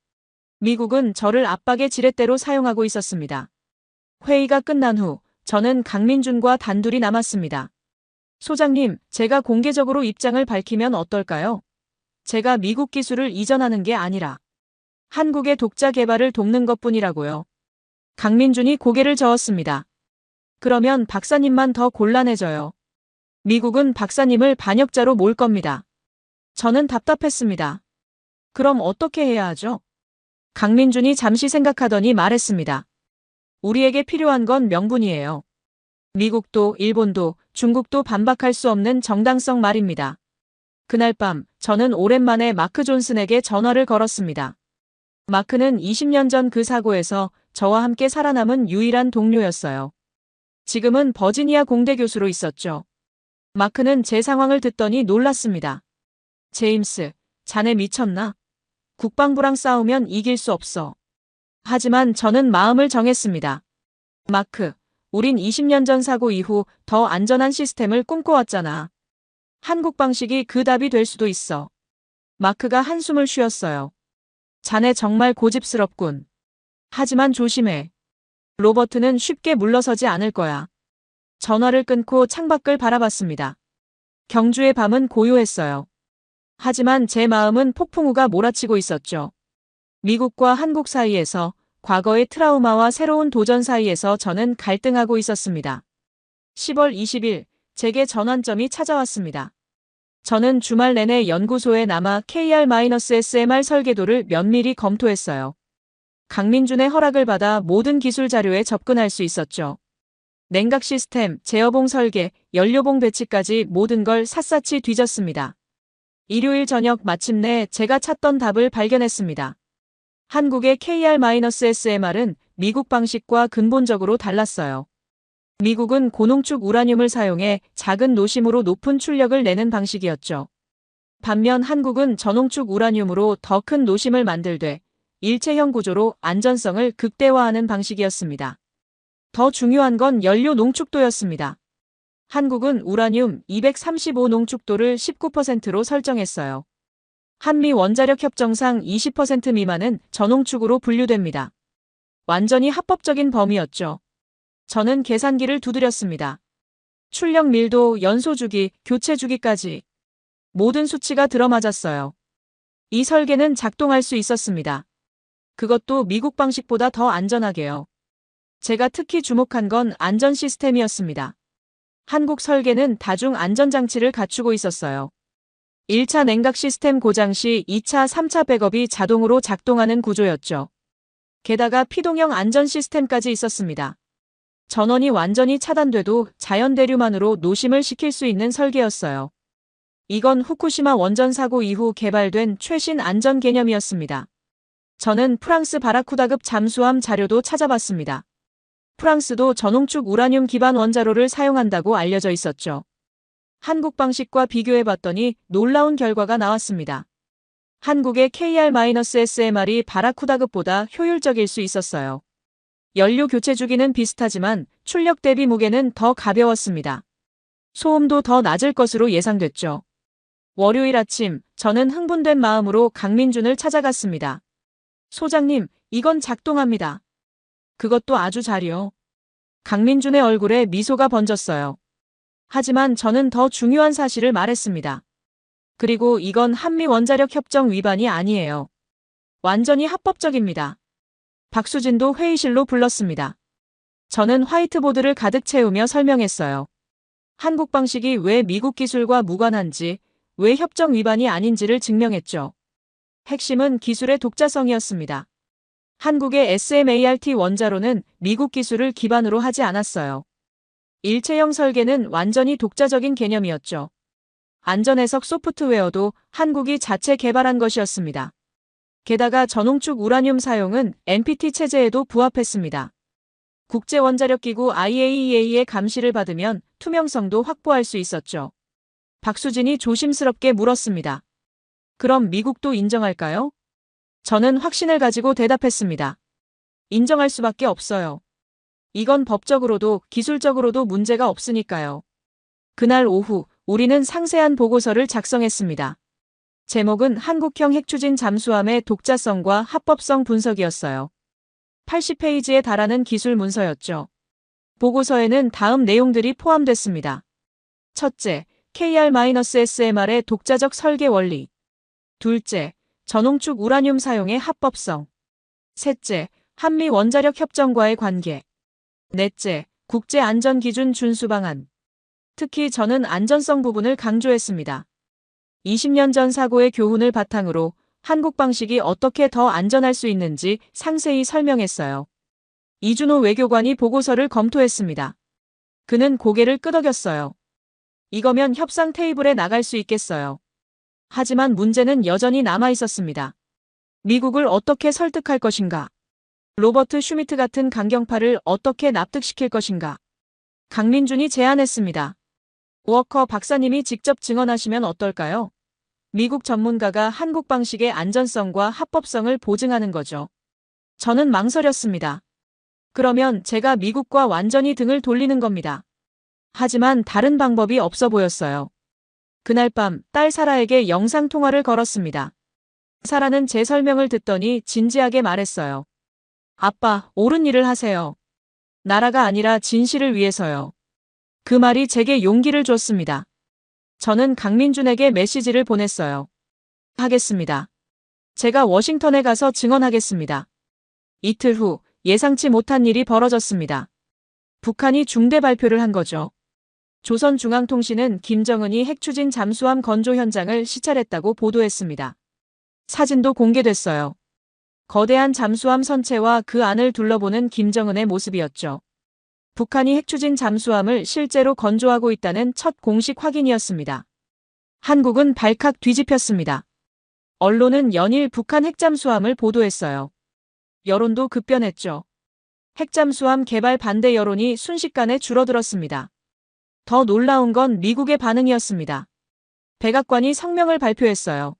미국은 저를 압박의 지렛대로 사용하고 있었습니다. 회의가 끝난 후 저는 강민준과 단둘이 남았습니다. 소장님, 제가 공개적으로 입장을 밝히면 어떨까요? 제가 미국 기술을 이전하는 게 아니라 한국의 독자 개발을 돕는 것뿐이라고요. 강민준이 고개를 저었습니다. 그러면 박사님만 더 곤란해져요. 미국은 박사님을 반역자로 몰 겁니다. 저는 답답했습니다. 그럼 어떻게 해야 하죠? 강민준이 잠시 생각하더니 말했습니다. 우리에게 필요한 건 명분이에요. 미국도 일본도 중국도 반박할 수 없는 정당성 말입니다. 그날 밤 저는 오랜만에 마크 존슨에게 전화를 걸었습니다. 마크는 20년 전 그 사고에서 저와 함께 살아남은 유일한 동료였어요. 지금은 버지니아 공대 교수로 있었죠. 마크는 제 상황을 듣더니 놀랐습니다. 제임스, 자네 미쳤나? 국방부랑 싸우면 이길 수 없어. 하지만 저는 마음을 정했습니다. 마크, 우린 20년 전 사고 이후 더 안전한 시스템을 꿈꿔왔잖아. 한국 방식이 그 답이 될 수도 있어. 마크가 한숨을 쉬었어요. 자네 정말 고집스럽군. 하지만 조심해. 로버트는 쉽게 물러서지 않을 거야. 전화를 끊고 창밖을 바라봤습니다. 경주의 밤은 고요했어요. 하지만 제 마음은 폭풍우가 몰아치고 있었죠. 미국과 한국 사이에서, 과거의 트라우마와 새로운 도전 사이에서 저는 갈등하고 있었습니다. 10월 20일, 제게 전환점이 찾아왔습니다. 저는 주말 내내 연구소에 남아 KR-SMR 설계도를 면밀히 검토했어요. 강민준의 허락을 받아 모든 기술 자료에 접근할 수 있었죠. 냉각 시스템, 제어봉 설계, 연료봉 배치까지 모든 걸 샅샅이 뒤졌습니다. 일요일 저녁 마침내 제가 찾던 답을 발견했습니다. 한국의 KR-SMR은 미국 방식과 근본적으로 달랐어요. 미국은 고농축 우라늄을 사용해 작은 노심으로 높은 출력을 내는 방식이었죠. 반면 한국은 저농축 우라늄으로 더 큰 노심을 만들되 일체형 구조로 안전성을 극대화하는 방식이었습니다. 더 중요한 건 연료 농축도였습니다. 한국은 우라늄 235 농축도를 19%로 설정했어요. 한미 원자력 협정상 20% 미만은 저농축으로 분류됩니다. 완전히 합법적인 범위였죠. 저는 계산기를 두드렸습니다. 출력 밀도, 연소 주기, 교체 주기까지 모든 수치가 들어맞았어요. 이 설계는 작동할 수 있었습니다. 그것도 미국 방식보다 더 안전하게요. 제가 특히 주목한 건 안전 시스템이었습니다. 한국 설계는 다중 안전장치를 갖추고 있었어요. 1차 냉각 시스템 고장 시 2차, 3차 백업이 자동으로 작동하는 구조였죠. 게다가 피동형 안전 시스템까지 있었습니다. 전원이 완전히 차단돼도 자연 대류만으로 노심을 시킬 수 있는 설계였어요. 이건 후쿠시마 원전 사고 이후 개발된 최신 안전 개념이었습니다. 저는 프랑스 바라쿠다급 잠수함 자료도 찾아봤습니다. 프랑스도 저농축 우라늄 기반 원자로를 사용한다고 알려져 있었죠. 한국 방식과 비교해봤더니 놀라운 결과가 나왔습니다. 한국의 KR-SMR이 바라쿠다급보다 효율적일 수 있었어요. 연료 교체 주기는 비슷하지만 출력 대비 무게는 더 가벼웠습니다. 소음도 더 낮을 것으로 예상됐죠. 월요일 아침, 저는 흥분된 마음으로 강민준을 찾아갔습니다. 소장님, 이건 작동합니다. 그것도 아주 잘요. 강민준의 얼굴에 미소가 번졌어요. 하지만 저는 더 중요한 사실을 말했습니다. 그리고 이건 한미 원자력 협정 위반이 아니에요. 완전히 합법적입니다. 박수진도 회의실로 불렀습니다. 저는 화이트보드를 가득 채우며 설명했어요. 한국 방식이 왜 미국 기술과 무관한지, 왜 협정 위반이 아닌지를 증명했죠. 핵심은 기술의 독자성이었습니다. 한국의 SMART 원자로는 미국 기술을 기반으로 하지 않았어요. 일체형 설계는 완전히 독자적인 개념이었죠. 안전해석 소프트웨어도 한국이 자체 개발한 것이었습니다. 게다가 저농축 우라늄 사용은 NPT 체제에도 부합했습니다. 국제원자력기구 IAEA의 감시를 받으면 투명성도 확보할 수 있었죠. 박수진이 조심스럽게 물었습니다. 그럼 미국도 인정할까요? 저는 확신을 가지고 대답했습니다. 인정할 수밖에 없어요. 이건 법적으로도 기술적으로도 문제가 없으니까요. 그날 오후 우리는 상세한 보고서를 작성했습니다. 제목은 한국형 핵추진 잠수함의 독자성과 합법성 분석이었어요. 80페이지에 달하는 기술 문서였죠. 보고서에는 다음 내용들이 포함됐습니다. 첫째, KR-SMR의 독자적 설계 원리. 둘째, 저농축 우라늄 사용의 합법성. 셋째, 한미 원자력 협정과의 관계. 넷째, 국제안전기준 준수 방안. 특히 저는 안전성 부분을 강조했습니다. 20년 전 사고의 교훈을 바탕으로 한국 방식이 어떻게 더 안전할 수 있는지 상세히 설명했어요. 이준호 외교관이 보고서를 검토했습니다. 그는 고개를 끄덕였어요. 이거면 협상 테이블에 나갈 수 있겠어요. 하지만 문제는 여전히 남아 있었습니다. 미국을 어떻게 설득할 것인가? 로버트 슈미트 같은 강경파를 어떻게 납득시킬 것인가? 강민준이 제안했습니다. 워커 박사님이 직접 증언하시면 어떨까요? 미국 전문가가 한국 방식의 안전성과 합법성을 보증하는 거죠. 저는 망설였습니다. 그러면 제가 미국과 완전히 등을 돌리는 겁니다. 하지만 다른 방법이 없어 보였어요. 그날 밤 딸 사라에게 영상통화를 걸었습니다. 사라는 제 설명을 듣더니 진지하게 말했어요. 아빠, 옳은 일을 하세요. 나라가 아니라 진실을 위해서요. 그 말이 제게 용기를 줬습니다. 저는 강민준에게 메시지를 보냈어요. 하겠습니다. 제가 워싱턴에 가서 증언하겠습니다. 이틀 후 예상치 못한 일이 벌어졌습니다. 북한이 중대 발표를 한 거죠. 조선중앙통신은 김정은이 핵추진 잠수함 건조 현장을 시찰했다고 보도했습니다. 사진도 공개됐어요. 거대한 잠수함 선체와 그 안을 둘러보는 김정은의 모습이었죠. 북한이 핵추진 잠수함을 실제로 건조하고 있다는 첫 공식 확인이었습니다. 한국은 발칵 뒤집혔습니다. 언론은 연일 북한 핵잠수함을 보도했어요. 여론도 급변했죠. 핵잠수함 개발 반대 여론이 순식간에 줄어들었습니다. 더 놀라운 건 미국의 반응이었습니다. 백악관이 성명을 발표했어요.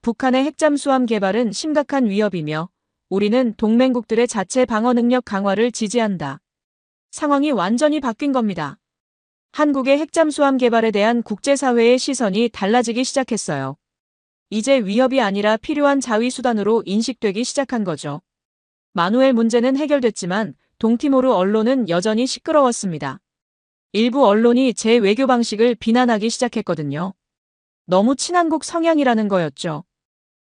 북한의 핵잠수함 개발은 심각한 위협이며 우리는 동맹국들의 자체 방어 능력 강화를 지지한다. 상황이 완전히 바뀐 겁니다. 한국의 핵잠수함 개발에 대한 국제사회의 시선이 달라지기 시작했어요. 이제 위협이 아니라 필요한 자위수단으로 인식되기 시작한 거죠. 마누엘 문제는 해결됐지만 동티모르 언론은 여전히 시끄러웠습니다. 일부 언론이 제 외교 방식을 비난하기 시작했거든요. 너무 친한국 성향이라는 거였죠.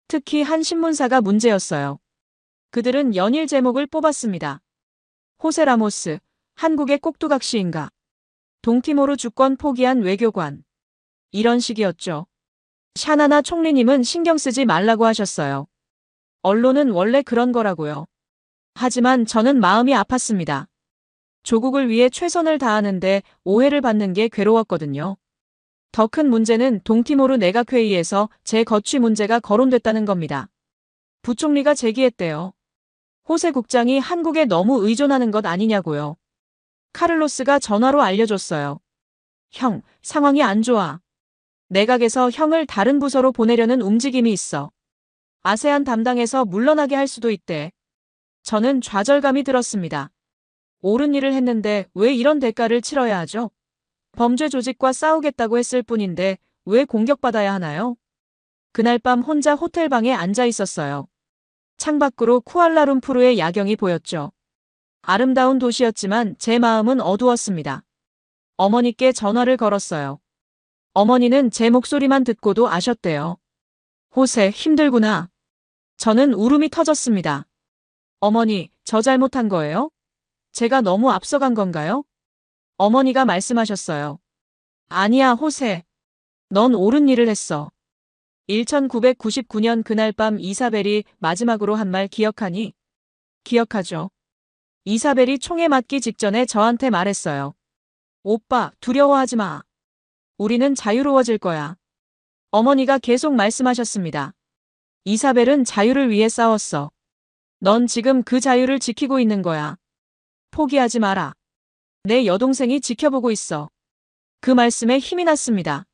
특히 한 신문사가 문제였어요. 그들은 연일 제목을 뽑았습니다. 호세 라모스, 한국의 꼭두각시인가? 동티모르 주권 포기한 외교관. 이런 식이었죠. 샤나나 총리님은 신경 쓰지 말라고 하셨어요. 언론은 원래 그런 거라고요. 하지만 저는 마음이 아팠습니다. 조국을 위해 최선을 다하는데 오해를 받는 게 괴로웠거든요. 더 큰 문제는 동티모르 내각회의에서 제 거취 문제가 거론됐다는 겁니다. 부총리가 제기했대요. 호세 국장이 한국에 너무 의존하는 것 아니냐고요. 카를로스가 전화로 알려줬어요. 형, 상황이 안 좋아. 내각에서 형을 다른 부서로 보내려는 움직임이 있어. 아세안 담당에서 물러나게 할 수도 있대. 저는 좌절감이 들었습니다. 옳은 일을 했는데 왜 이런 대가를 치러야 하죠? 범죄 조직과 싸우겠다고 했을 뿐인데 왜 공격받아야 하나요? 그날 밤 혼자 호텔방에 앉아 있었어요. 창밖으로 쿠알라룸푸르의 야경이 보였죠. 아름다운 도시였지만 제 마음은 어두웠습니다. 어머니께 전화를 걸었어요. 어머니는 제 목소리만 듣고도 아셨대요. 호세, 힘들구나. 저는 울음이 터졌습니다. 어머니, 저 잘못한 거예요? 제가 너무 앞서간 건가요? 어머니가 말씀하셨어요. 아니야, 호세. 넌 옳은 일을 했어. 1999년 그날 밤 이사벨이 마지막으로 한 말 기억하니? 기억하죠. 이사벨이 총에 맞기 직전에 저한테 말했어요. 오빠, 두려워하지 마. 우리는 자유로워질 거야. 어머니가 계속 말씀하셨습니다. 이사벨은 자유를 위해 싸웠어. 넌 지금 그 자유를 지키고 있는 거야. 포기하지 마라. 내 여동생이 지켜보고 있어. 그 말씀에 힘이 났습니다.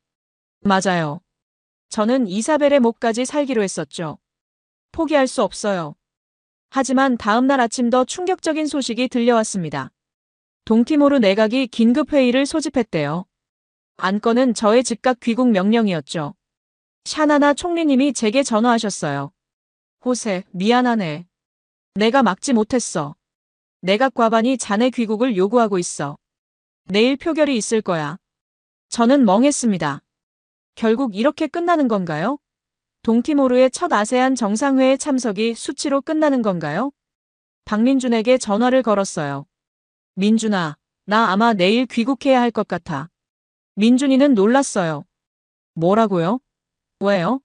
맞아요. 저는 이사벨의 목까지 살기로 했었죠. 포기할 수 없어요. 하지만 다음 날 아침 더 충격적인 소식이 들려왔습니다. 동티모르 내각이 긴급회의를 소집했대요. 안건은 저의 즉각 귀국 명령이었죠. 샤나나 총리님이 제게 전화하셨어요. 호세, 미안하네. 내가 막지 못했어. 내각 과반이 자네 귀국을 요구하고 있어. 내일 표결이 있을 거야. 저는 멍했습니다. 결국 이렇게 끝나는 건가요? 동티모르의 첫 아세안 정상회의 참석이 수치로 끝나는 건가요? 박민준에게 전화를 걸었어요. 민준아, 나 아마 내일 귀국해야 할 것 같아. 민준이는 놀랐어요. 뭐라고요? 왜요?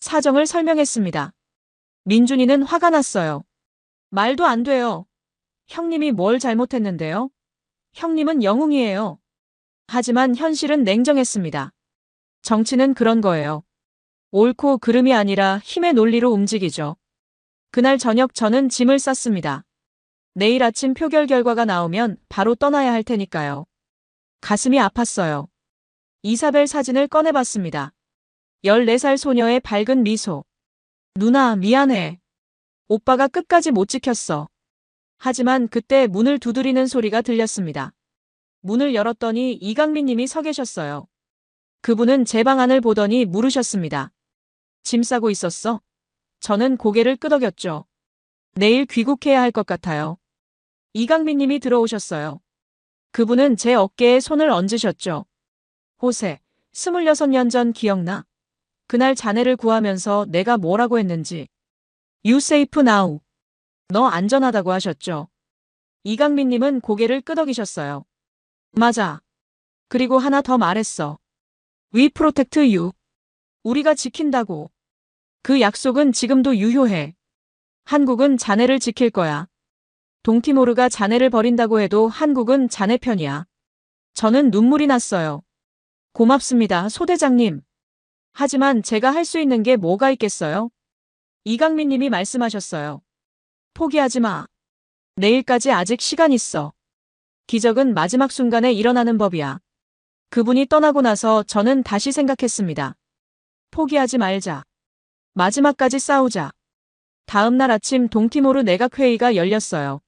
사정을 설명했습니다. 민준이는 화가 났어요. 말도 안 돼요. 형님이 뭘 잘못했는데요? 형님은 영웅이에요. 하지만 현실은 냉정했습니다. 정치는 그런 거예요. 옳고 그름이 아니라 힘의 논리로 움직이죠. 그날 저녁 저는 짐을 쌌습니다. 내일 아침 표결 결과가 나오면 바로 떠나야 할 테니까요. 가슴이 아팠어요. 이사벨 사진을 꺼내봤습니다. 14살 소녀의 밝은 미소. 누나, 미안해. 오빠가 끝까지 못 지켰어. 하지만 그때 문을 두드리는 소리가 들렸습니다. 문을 열었더니 이강민 님이 서 계셨어요. 그분은 제 방 안을 보더니 물으셨습니다. 짐 싸고 있었어? 저는 고개를 끄덕였죠. 내일 귀국해야 할 것 같아요. 이강민 님이 들어오셨어요. 그분은 제 어깨에 손을 얹으셨죠. 호세, 26년 전 기억나? 그날 자네를 구하면서 내가 뭐라고 했는지. You safe now. 너 안전하다고 하셨죠. 이강민 님은 고개를 끄덕이셨어요. 맞아. 그리고 하나 더 말했어. We protect you. 우리가 지킨다고. 그 약속은 지금도 유효해. 한국은 자네를 지킬 거야. 동티모르가 자네를 버린다고 해도 한국은 자네 편이야. 저는 눈물이 났어요. 고맙습니다, 소대장님. 하지만 제가 할 수 있는 게 뭐가 있겠어요? 이강민 님이 말씀하셨어요. 포기하지 마. 내일까지 아직 시간 있어. 기적은 마지막 순간에 일어나는 법이야. 그분이 떠나고 나서 저는 다시 생각했습니다. 포기하지 말자. 마지막까지 싸우자. 다음 날 아침 동티모르 내각회의가 열렸어요.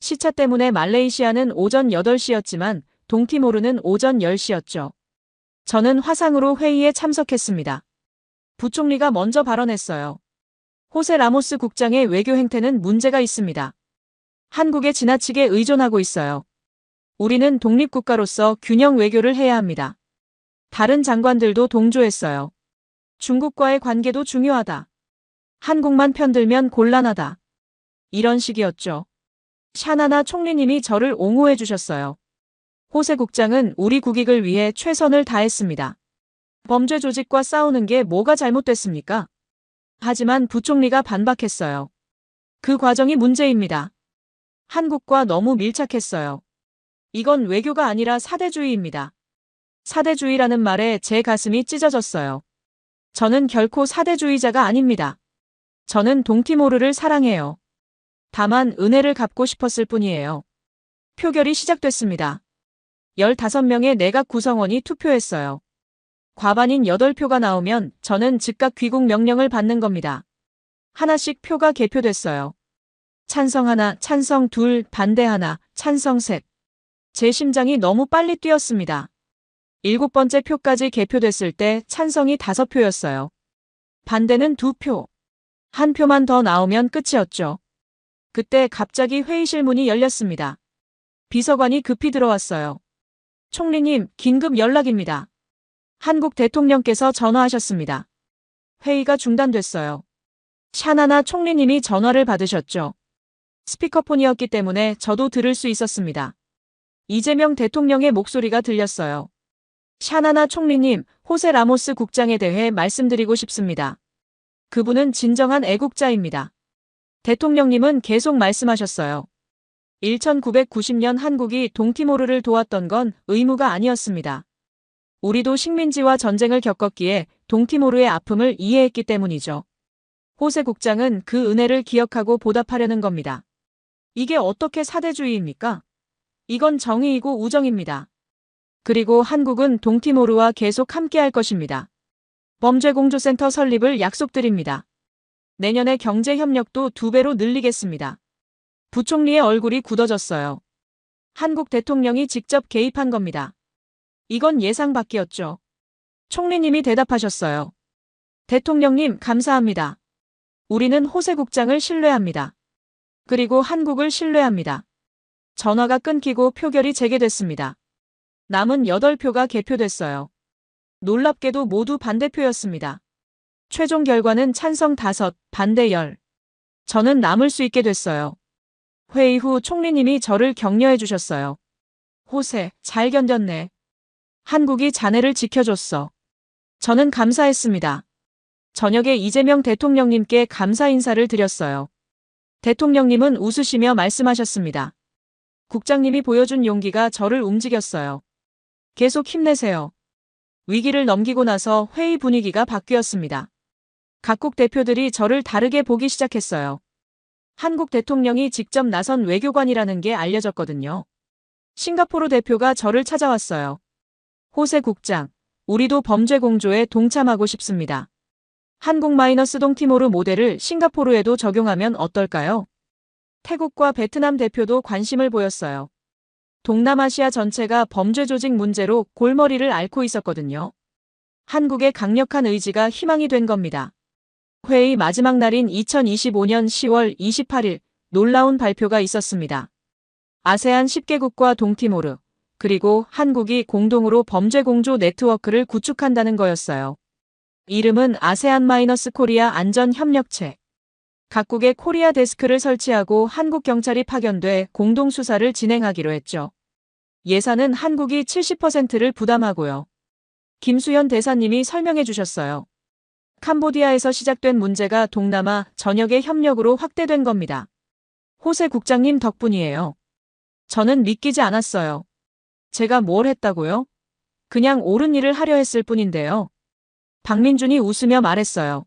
시차 때문에 말레이시아는 오전 8시였지만 동티모르는 오전 10시였죠. 저는 화상으로 회의에 참석했습니다. 부총리가 먼저 발언했어요. 호세 라모스 국장의 외교 행태는 문제가 있습니다. 한국에 지나치게 의존하고 있어요. 우리는 독립국가로서 균형 외교를 해야 합니다. 다른 장관들도 동조했어요. 중국과의 관계도 중요하다. 한국만 편들면 곤란하다. 이런 식이었죠. 샤나나 총리님이 저를 옹호해 주셨어요. 호세 국장은 우리 국익을 위해 최선을 다했습니다. 범죄 조직과 싸우는 게 뭐가 잘못됐습니까? 하지만 부총리가 반박했어요. 그 과정이 문제입니다. 한국과 너무 밀착했어요. 이건 외교가 아니라 사대주의입니다. 사대주의라는 말에 제 가슴이 찢어졌어요. 저는 결코 사대주의자가 아닙니다. 저는 동티모르를 사랑해요. 다만 은혜를 갚고 싶었을 뿐이에요. 표결이 시작됐습니다. 15명의 내각 구성원이 투표했어요. 과반인 8표가 나오면 저는 즉각 귀국 명령을 받는 겁니다. 하나씩 표가 개표됐어요. 찬성 하나, 찬성 둘, 반대 하나, 찬성 셋. 제 심장이 너무 빨리 뛰었습니다. 7번째 표까지 개표됐을 때 찬성이 5표였어요. 반대는 2표. 1표만 더 나오면 끝이었죠. 그때 갑자기 회의실 문이 열렸습니다. 비서관이 급히 들어왔어요. 총리님, 긴급 연락입니다. 한국 대통령께서 전화하셨습니다. 회의가 중단됐어요. 샤나나 총리님이 전화를 받으셨죠. 스피커폰이었기 때문에 저도 들을 수 있었습니다. 이재명 대통령의 목소리가 들렸어요. 샤나나 총리님, 호세 라모스 국장에 대해 말씀드리고 싶습니다. 그분은 진정한 애국자입니다. 대통령님은 계속 말씀하셨어요. 1990년 한국이 동티모르를 도왔던 건 의무가 아니었습니다. 우리도 식민지와 전쟁을 겪었기에 동티모르의 아픔을 이해했기 때문이죠. 호세 국장은 그 은혜를 기억하고 보답하려는 겁니다. 이게 어떻게 사대주의입니까? 이건 정의이고 우정입니다. 그리고 한국은 동티모르와 계속 함께할 것입니다. 범죄공조센터 설립을 약속드립니다. 내년에 경제협력도 2배로 늘리겠습니다. 부총리의 얼굴이 굳어졌어요. 한국 대통령이 직접 개입한 겁니다. 이건 예상 밖이었죠. 총리님이 대답하셨어요. 대통령님, 감사합니다. 우리는 호세 국장을 신뢰합니다. 그리고 한국을 신뢰합니다. 전화가 끊기고 표결이 재개됐습니다. 남은 8표가 개표됐어요. 놀랍게도 모두 반대표였습니다. 최종 결과는 찬성 5, 반대 10. 저는 남을 수 있게 됐어요. 회의 후 총리님이 저를 격려해 주셨어요. 호세, 잘 견뎠네. 한국이 자네를 지켜줬어. 저는 감사했습니다. 저녁에 이재명 대통령님께 감사 인사를 드렸어요. 대통령님은 웃으시며 말씀하셨습니다. 국장님이 보여준 용기가 저를 움직였어요. 계속 힘내세요. 위기를 넘기고 나서 회의 분위기가 바뀌었습니다. 각국 대표들이 저를 다르게 보기 시작했어요. 한국 대통령이 직접 나선 외교관이라는 게 알려졌거든요. 싱가포르 대표가 저를 찾아왔어요. 호세 국장, 우리도 범죄 공조에 동참하고 싶습니다. 한국-동티모르 모델을 싱가포르에도 적용하면 어떨까요? 태국과 베트남 대표도 관심을 보였어요. 동남아시아 전체가 범죄 조직 문제로 골머리를 앓고 있었거든요. 한국의 강력한 의지가 희망이 된 겁니다. 회의 마지막 날인 2025년 10월 28일 놀라운 발표가 있었습니다. 아세안 10개국과 동티모르, 그리고 한국이 공동으로 범죄 공조 네트워크를 구축한다는 거였어요. 이름은 아세안-코리아 안전협력체. 각국의 코리아 데스크를 설치하고 한국 경찰이 파견돼 공동 수사를 진행하기로 했죠. 예산은 한국이 70%를 부담하고요. 김수현 대사님이 설명해 주셨어요. 캄보디아에서 시작된 문제가 동남아 전역의 협력으로 확대된 겁니다. 호세 국장님 덕분이에요. 저는 믿기지 않았어요. 제가 뭘 했다고요? 그냥 옳은 일을 하려 했을 뿐인데요. 박민준이 웃으며 말했어요.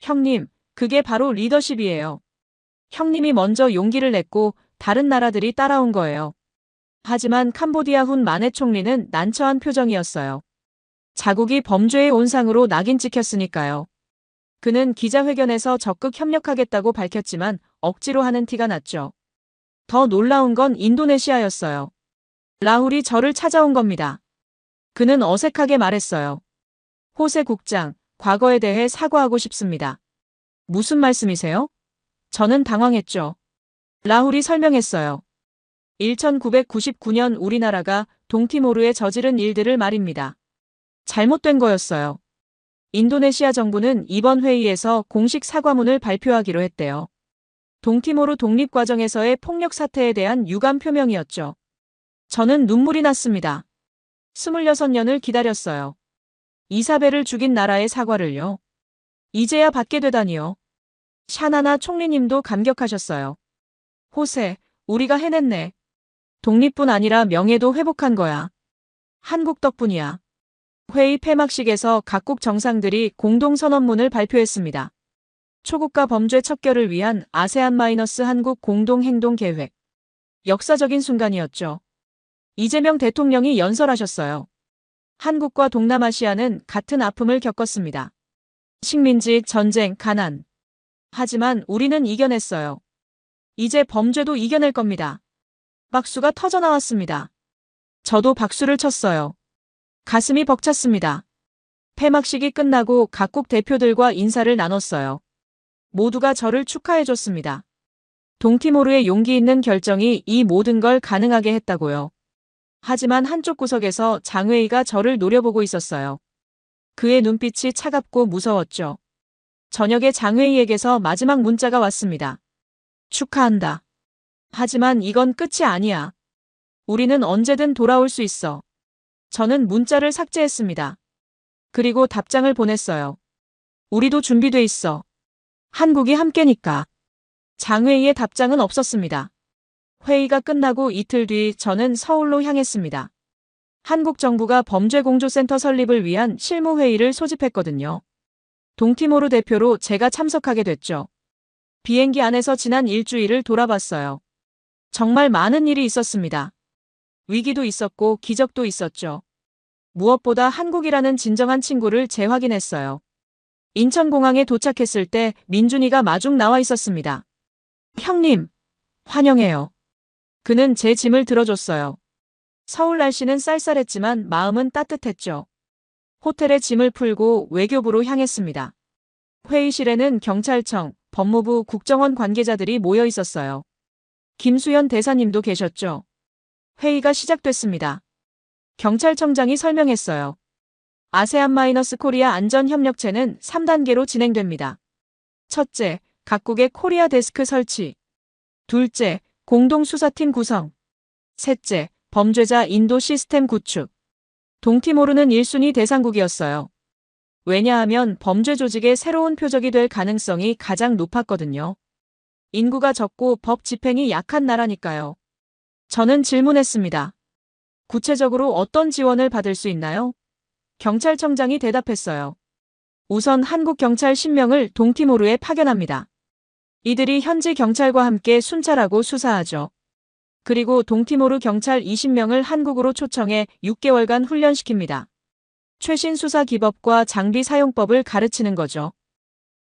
형님, 그게 바로 리더십이에요. 형님이 먼저 용기를 냈고 다른 나라들이 따라온 거예요. 하지만 캄보디아 훈 마네 총리는 난처한 표정이었어요. 자국이 범죄의 온상으로 낙인 찍혔으니까요. 그는 기자회견에서 적극 협력하겠다고 밝혔지만 억지로 하는 티가 났죠. 더 놀라운 건 인도네시아였어요. 라훌이 저를 찾아온 겁니다. 그는 어색하게 말했어요. 호세 국장, 과거에 대해 사과하고 싶습니다. 무슨 말씀이세요? 저는 당황했죠. 라훌이 설명했어요. 1999년 우리나라가 동티모르에 저지른 일들을 말입니다. 잘못된 거였어요. 인도네시아 정부는 이번 회의에서 공식 사과문을 발표하기로 했대요. 동티모르 독립 과정에서의 폭력 사태에 대한 유감 표명이었죠. 저는 눈물이 났습니다. 26년을 기다렸어요. 이사벨을 죽인 나라의 사과를요. 이제야 받게 되다니요. 샤나나 총리님도 감격하셨어요. 호세, 우리가 해냈네. 독립뿐 아니라 명예도 회복한 거야. 한국 덕분이야. 회의 폐막식에서 각국 정상들이 공동선언문을 발표했습니다. 초국가 범죄 척결을 위한 아세안-한국 공동행동계획. 역사적인 순간이었죠. 이재명 대통령이 연설하셨어요. 한국과 동남아시아는 같은 아픔을 겪었습니다. 식민지, 전쟁, 가난. 하지만 우리는 이겨냈어요. 이제 범죄도 이겨낼 겁니다. 박수가 터져나왔습니다. 저도 박수를 쳤어요. 가슴이 벅찼습니다. 폐막식이 끝나고 각국 대표들과 인사를 나눴어요. 모두가 저를 축하해줬습니다. 동티모르의 용기 있는 결정이 이 모든 걸 가능하게 했다고요. 하지만 한쪽 구석에서 장웨이가 저를 노려보고 있었어요. 그의 눈빛이 차갑고 무서웠죠. 저녁에 장웨이에게서 마지막 문자가 왔습니다. 축하한다. 하지만 이건 끝이 아니야. 우리는 언제든 돌아올 수 있어. 저는 문자를 삭제했습니다. 그리고 답장을 보냈어요. 우리도 준비돼 있어. 한국이 함께니까. 장웨이의 답장은 없었습니다. 회의가 끝나고 이틀 뒤 저는 서울로 향했습니다. 한국 정부가 범죄공조센터 설립을 위한 실무회의를 소집했거든요. 동티모르 대표로 제가 참석하게 됐죠. 비행기 안에서 지난 일주일을 돌아봤어요. 정말 많은 일이 있었습니다. 위기도 있었고 기적도 있었죠. 무엇보다 한국이라는 진정한 친구를 재확인했어요. 인천공항에 도착했을 때 민준이가 마중 나와 있었습니다. 형님, 환영해요. 그는 제 짐을 들어줬어요. 서울 날씨는 쌀쌀했지만 마음은 따뜻했죠. 호텔에 짐을 풀고 외교부로 향했습니다. 회의실에는 경찰청, 법무부, 국정원 관계자들이 모여 있었어요. 김수현 대사님도 계셨죠. 회의가 시작됐습니다. 경찰청장이 설명했어요. 아세안-코리아 안전협력체는 3단계로 진행됩니다. 첫째, 각국의 코리아 데스크 설치. 둘째, 공동수사팀 구성. 셋째, 범죄자 인도 시스템 구축. 동티모르는 1순위 대상국이었어요. 왜냐하면 범죄 조직의 새로운 표적이 될 가능성이 가장 높았거든요. 인구가 적고 법 집행이 약한 나라니까요. 저는 질문했습니다. 구체적으로 어떤 지원을 받을 수 있나요? 경찰청장이 대답했어요. 우선 한국 경찰 10명을 동티모르에 파견합니다. 이들이 현지 경찰과 함께 순찰하고 수사하죠. 그리고 동티모르 경찰 20명을 한국으로 초청해 6개월간 훈련시킵니다. 최신 수사 기법과 장비 사용법을 가르치는 거죠.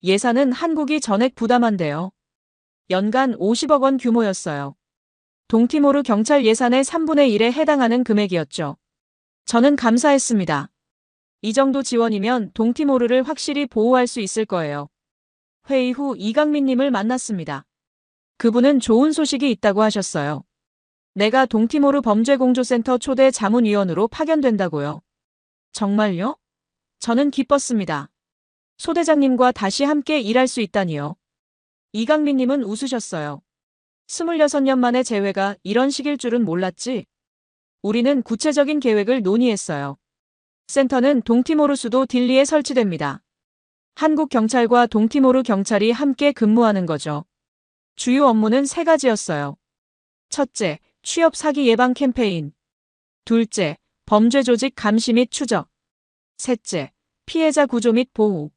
예산은 한국이 전액 부담한대요. 연간 50억 원 규모였어요. 동티모르 경찰 예산의 3분의 1에 해당하는 금액이었죠. 저는 감사했습니다. 이 정도 지원이면 동티모르를 확실히 보호할 수 있을 거예요. 회의 후 이강민님을 만났습니다. 그분은 좋은 소식이 있다고 하셨어요. 내가 동티모르 범죄공조센터 초대 자문위원으로 파견된다고요. 정말요? 저는 기뻤습니다. 소대장님과 다시 함께 일할 수 있다니요. 이강민님은 웃으셨어요. 26년 만의 재회가 이런 식일 줄은 몰랐지. 우리는 구체적인 계획을 논의했어요. 센터는 동티모르 수도 딜리에 설치됩니다. 한국 경찰과 동티모르 경찰이 함께 근무하는 거죠. 주요 업무는 3가지였어요. 첫째, 취업 사기 예방 캠페인. 둘째, 범죄 조직 감시 및 추적. 셋째, 피해자 구조 및 보호.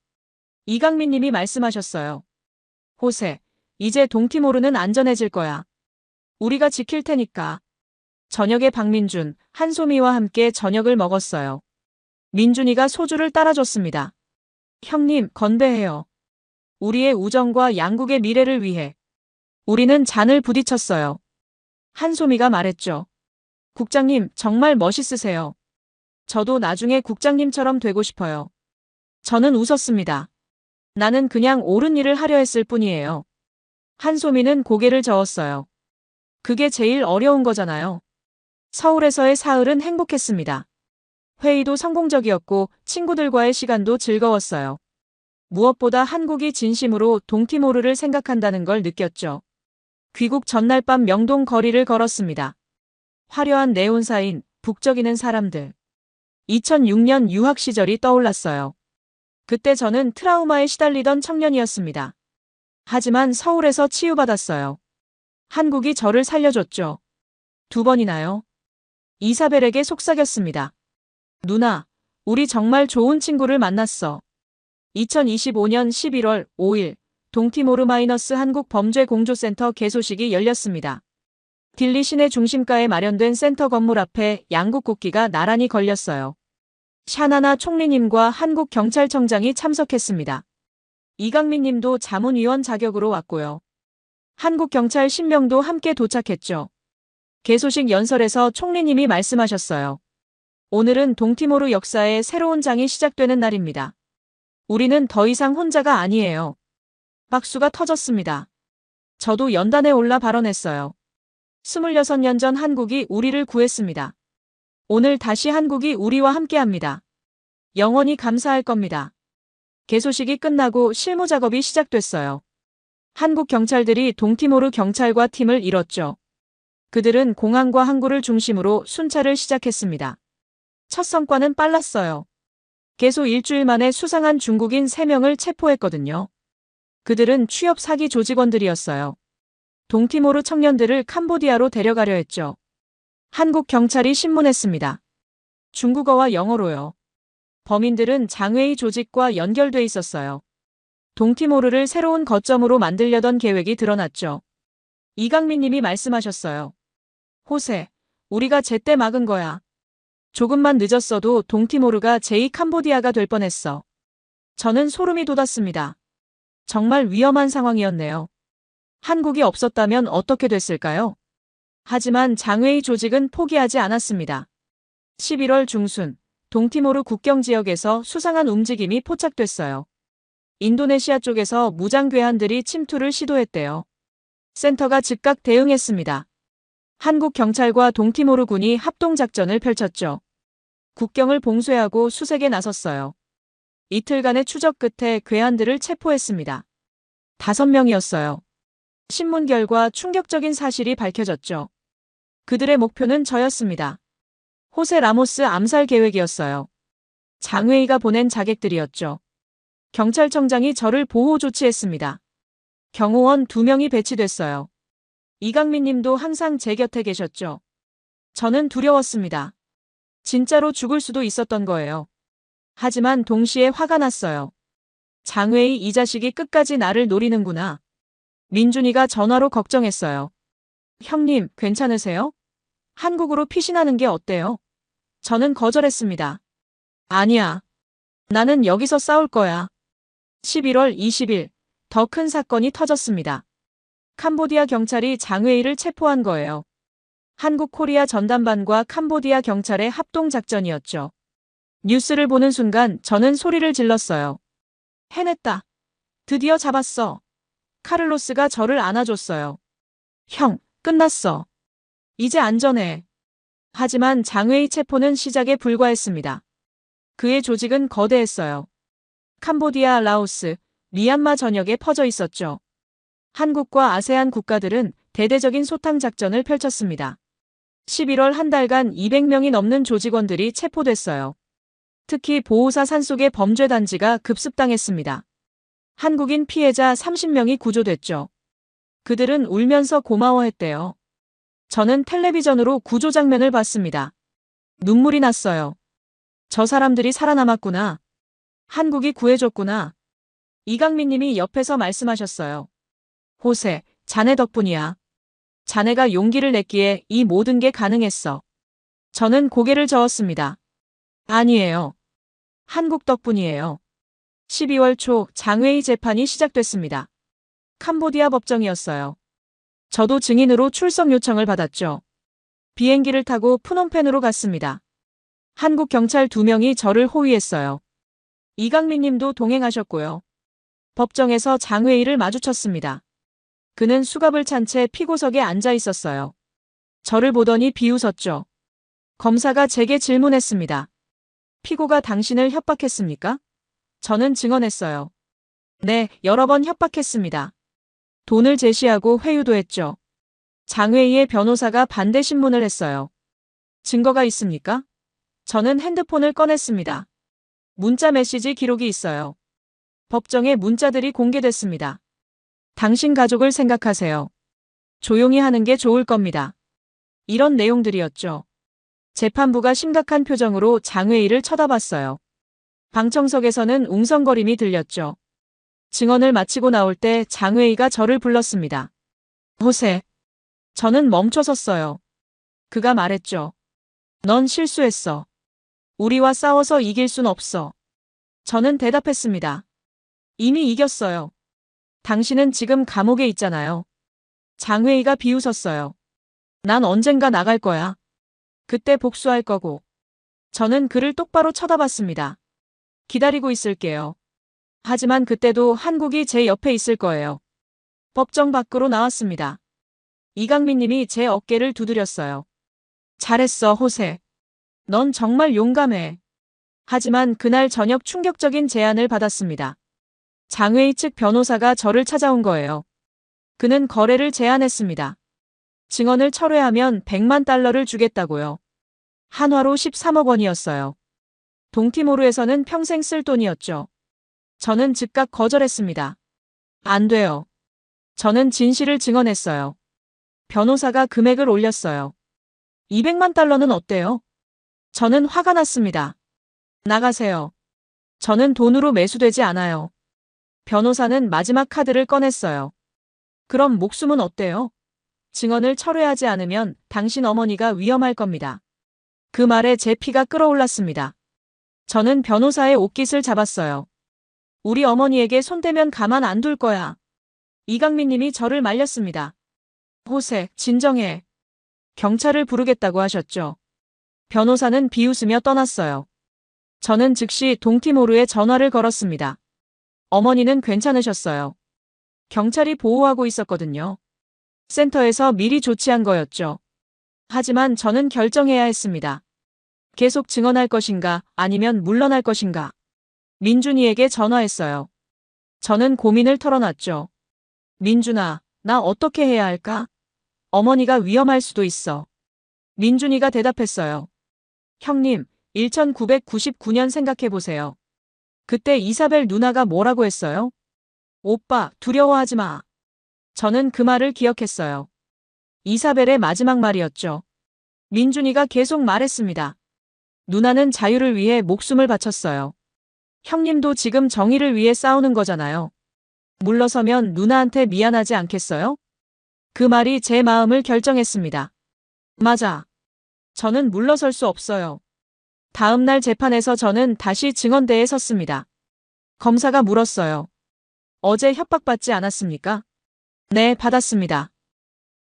이강민 님이 말씀하셨어요. 호세, 이제 동티모르는 안전해질 거야. 우리가 지킬 테니까. 저녁에 박민준, 한소미와 함께 저녁을 먹었어요. 민준이가 소주를 따라줬습니다. 형님, 건배해요. 우리의 우정과 양국의 미래를 위해. 우리는 잔을 부딪혔어요. 한소미가 말했죠. 국장님, 정말 멋있으세요. 저도 나중에 국장님처럼 되고 싶어요. 저는 웃었습니다. 나는 그냥 옳은 일을 하려 했을 뿐이에요. 한소미는 고개를 저었어요. 그게 제일 어려운 거잖아요. 서울에서의 사흘은 행복했습니다. 회의도 성공적이었고 친구들과의 시간도 즐거웠어요. 무엇보다 한국이 진심으로 동티모르를 생각한다는 걸 느꼈죠. 귀국 전날 밤 명동 거리를 걸었습니다. 화려한 네온사인, 북적이는 사람들. 2006년 유학 시절이 떠올랐어요. 그때 저는 트라우마에 시달리던 청년이었습니다. 하지만 서울에서 치유받았어요. 한국이 저를 살려줬죠. 2번이나요. 이사벨에게 속삭였습니다. 누나, 우리 정말 좋은 친구를 만났어. 2025년 11월 5일 동티모르 마이너스 한국 범죄공조센터 개소식이 열렸습니다. 딜리 시내 중심가에 마련된 센터 건물 앞에 양국 국기가 나란히 걸렸어요. 샤나나 총리님과 한국 경찰청장이 참석했습니다. 이강민 님도 자문위원 자격으로 왔고요. 한국 경찰 10명도 함께 도착했죠. 개소식 연설에서 총리님이 말씀하셨어요. 오늘은 동티모르 역사의 새로운 장이 시작되는 날입니다. 우리는 더 이상 혼자가 아니에요. 박수가 터졌습니다. 저도 연단에 올라 발언했어요. 26년 전 한국이 우리를 구했습니다. 오늘 다시 한국이 우리와 함께합니다. 영원히 감사할 겁니다. 개소식이 끝나고 실무 작업이 시작됐어요. 한국 경찰들이 동티모르 경찰과 팀을 이뤘죠. 그들은 공항과 항구를 중심으로 순찰을 시작했습니다. 첫 성과는 빨랐어요. 개소 일주일 만에 수상한 중국인 3명을 체포했거든요. 그들은 취업 사기 조직원들이었어요. 동티모르 청년들을 캄보디아로 데려가려 했죠. 한국 경찰이 신문했습니다. 중국어와 영어로요. 범인들은 장외의 조직과 연결돼 있었어요. 동티모르를 새로운 거점으로 만들려던 계획이 드러났죠. 이강민 님이 말씀하셨어요. 호세, 우리가 제때 막은 거야. 조금만 늦었어도 동티모르가 제2 캄보디아가 될 뻔했어. 저는 소름이 돋았습니다. 정말 위험한 상황이었네요. 한국이 없었다면 어떻게 됐을까요? 하지만 장외의 조직은 포기하지 않았습니다. 11월 중순, 동티모르 국경 지역에서 수상한 움직임이 포착됐어요. 인도네시아 쪽에서 무장 괴한들이 침투를 시도했대요. 센터가 즉각 대응했습니다. 한국 경찰과 동티모르 군이 합동작전을 펼쳤죠. 국경을 봉쇄하고 수색에 나섰어요. 이틀간의 추적 끝에 괴한들을 체포했습니다. 5명이었어요. 신문 결과 충격적인 사실이 밝혀졌죠. 그들의 목표는 저였습니다. 호세 라모스 암살 계획이었어요. 장외의가 보낸 자객들이었죠. 경찰청장이 저를 보호 조치했습니다. 경호원 2명이 배치됐어요. 이강민 님도 항상 제 곁에 계셨죠. 저는 두려웠습니다. 진짜로 죽을 수도 있었던 거예요. 하지만 동시에 화가 났어요. 장외의 이 자식이 끝까지 나를 노리는구나. 민준이가 전화로 걱정했어요. 형님, 괜찮으세요? 한국으로 피신하는 게 어때요? 저는 거절했습니다. 아니야. 나는 여기서 싸울 거야. 11월 20일, 더 큰 사건이 터졌습니다. 캄보디아 경찰이 장웨이를 체포한 거예요. 한국 코리아 전담반과 캄보디아 경찰의 합동작전이었죠. 뉴스를 보는 순간 저는 소리를 질렀어요. 해냈다. 드디어 잡았어. 카를로스가 저를 안아줬어요. 형, 끝났어. 이제 안전해. 하지만 장웨이 체포는 시작에 불과했습니다. 그의 조직은 거대했어요. 캄보디아, 라오스, 미얀마 전역에 퍼져 있었죠. 한국과 아세안 국가들은 대대적인 소탕 작전을 펼쳤습니다. 11월 한 달간 200명이 넘는 조직원들이 체포됐어요. 특히 보호사 산속의 범죄 단지가 급습당했습니다. 한국인 피해자 30명이 구조됐죠. 그들은 울면서 고마워했대요. 저는 텔레비전으로 구조 장면을 봤습니다. 눈물이 났어요. 저 사람들이 살아남았구나. 한국이 구해줬구나. 이강민 님이 옆에서 말씀하셨어요. 호세, 자네 덕분이야. 자네가 용기를 냈기에 이 모든 게 가능했어. 저는 고개를 저었습니다. 아니에요. 한국 덕분이에요. 12월 초 장웨이 재판이 시작됐습니다. 캄보디아 법정이었어요. 저도 증인으로 출석 요청을 받았죠. 비행기를 타고 푸놈펜으로 갔습니다. 한국 경찰 2명이 저를 호위했어요. 이강민 님도 동행하셨고요. 법정에서 장웨이를 마주쳤습니다. 그는 수갑을 찬 채 피고석에 앉아 있었어요. 저를 보더니 비웃었죠. 검사가 제게 질문했습니다. 피고가 당신을 협박했습니까? 저는 증언했어요. 네, 여러 번 협박했습니다. 돈을 제시하고 회유도 했죠. 장웨이의 변호사가 반대 신문을 했어요. 증거가 있습니까? 저는 핸드폰을 꺼냈습니다. 문자 메시지 기록이 있어요. 법정에 문자들이 공개됐습니다. 당신 가족을 생각하세요. 조용히 하는 게 좋을 겁니다. 이런 내용들이었죠. 재판부가 심각한 표정으로 장웨이를 쳐다봤어요. 방청석에서는 웅성거림이 들렸죠. 증언을 마치고 나올 때 장웨이가 저를 불렀습니다. 호세. 저는 멈춰섰어요. 그가 말했죠. 넌 실수했어. 우리와 싸워서 이길 순 없어. 저는 대답했습니다. 이미 이겼어요. 당신은 지금 감옥에 있잖아요. 장웨이가 비웃었어요. 난 언젠가 나갈 거야. 그때 복수할 거고. 저는 그를 똑바로 쳐다봤습니다. 기다리고 있을게요. 하지만 그때도 한국이 제 옆에 있을 거예요. 법정 밖으로 나왔습니다. 이강민 님이 제 어깨를 두드렸어요. 잘했어, 호세. 넌 정말 용감해. 하지만 그날 저녁 충격적인 제안을 받았습니다. 장웨이 측 변호사가 저를 찾아온 거예요. 그는 거래를 제안했습니다. 증언을 철회하면 100만 달러를 주겠다고요. 한화로 13억 원이었어요. 동티모르에서는 평생 쓸 돈이었죠. 저는 즉각 거절했습니다. 안 돼요. 저는 진실을 증언했어요. 변호사가 금액을 올렸어요. 200만 달러는 어때요? 저는 화가 났습니다. 나가세요. 저는 돈으로 매수되지 않아요. 변호사는 마지막 카드를 꺼냈어요. 그럼 목숨은 어때요? 증언을 철회하지 않으면 당신 어머니가 위험할 겁니다. 그 말에 제 피가 끓어올랐습니다. 저는 변호사의 옷깃을 잡았어요. 우리 어머니에게 손대면 가만 안 둘 거야. 이강민 님이 저를 말렸습니다. 호세, 진정해. 경찰을 부르겠다고 하셨죠. 변호사는 비웃으며 떠났어요. 저는 즉시 동티모르에 전화를 걸었습니다. 어머니는 괜찮으셨어요. 경찰이 보호하고 있었거든요. 센터에서 미리 조치한 거였죠. 하지만 저는 결정해야 했습니다. 계속 증언할 것인가 아니면 물러날 것인가. 민준이에게 전화했어요. 저는 고민을 털어놨죠. 민준아, 나 어떻게 해야 할까? 어머니가 위험할 수도 있어. 민준이가 대답했어요. 형님, 1999년 생각해보세요. 그때 이사벨 누나가 뭐라고 했어요? 오빠, 두려워하지 마. 저는 그 말을 기억했어요. 이사벨의 마지막 말이었죠. 민준이가 계속 말했습니다. 누나는 자유를 위해 목숨을 바쳤어요. 형님도 지금 정의를 위해 싸우는 거잖아요. 물러서면 누나한테 미안하지 않겠어요? 그 말이 제 마음을 결정했습니다. 맞아. 저는 물러설 수 없어요. 다음 날 재판에서 저는 다시 증언대에 섰습니다. 검사가 물었어요. 어제 협박받지 않았습니까? 네, 받았습니다.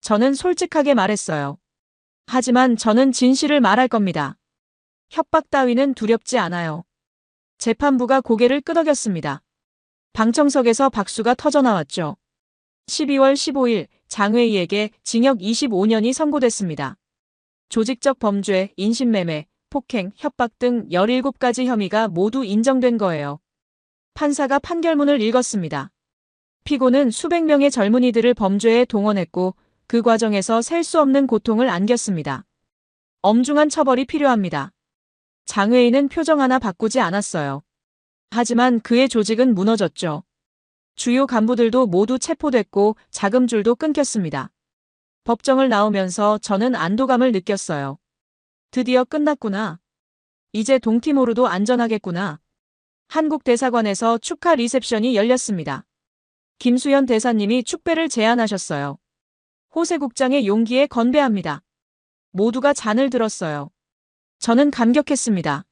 저는 솔직하게 말했어요. 하지만 저는 진실을 말할 겁니다. 협박 따위는 두렵지 않아요. 재판부가 고개를 끄덕였습니다. 방청석에서 박수가 터져나왔죠. 12월 15일 장외희에게 징역 25년이 선고됐습니다. 조직적 범죄, 인신매매, 폭행, 협박 등 17가지 혐의가 모두 인정된 거예요. 판사가 판결문을 읽었습니다. 피고는 수백 명의 젊은이들을 범죄에 동원했고 그 과정에서 셀 수 없는 고통을 안겼습니다. 엄중한 처벌이 필요합니다. 장외희는 표정 하나 바꾸지 않았어요. 하지만 그의 조직은 무너졌죠. 주요 간부들도 모두 체포됐고 자금줄도 끊겼습니다. 법정을 나오면서 저는 안도감을 느꼈어요. 드디어 끝났구나. 이제 동티모르도 안전하겠구나. 한국 대사관에서 축하 리셉션이 열렸습니다. 김수현 대사님이 축배를 제안하셨어요. 호세 국장의 용기에 건배합니다. 모두가 잔을 들었어요. 저는 감격했습니다.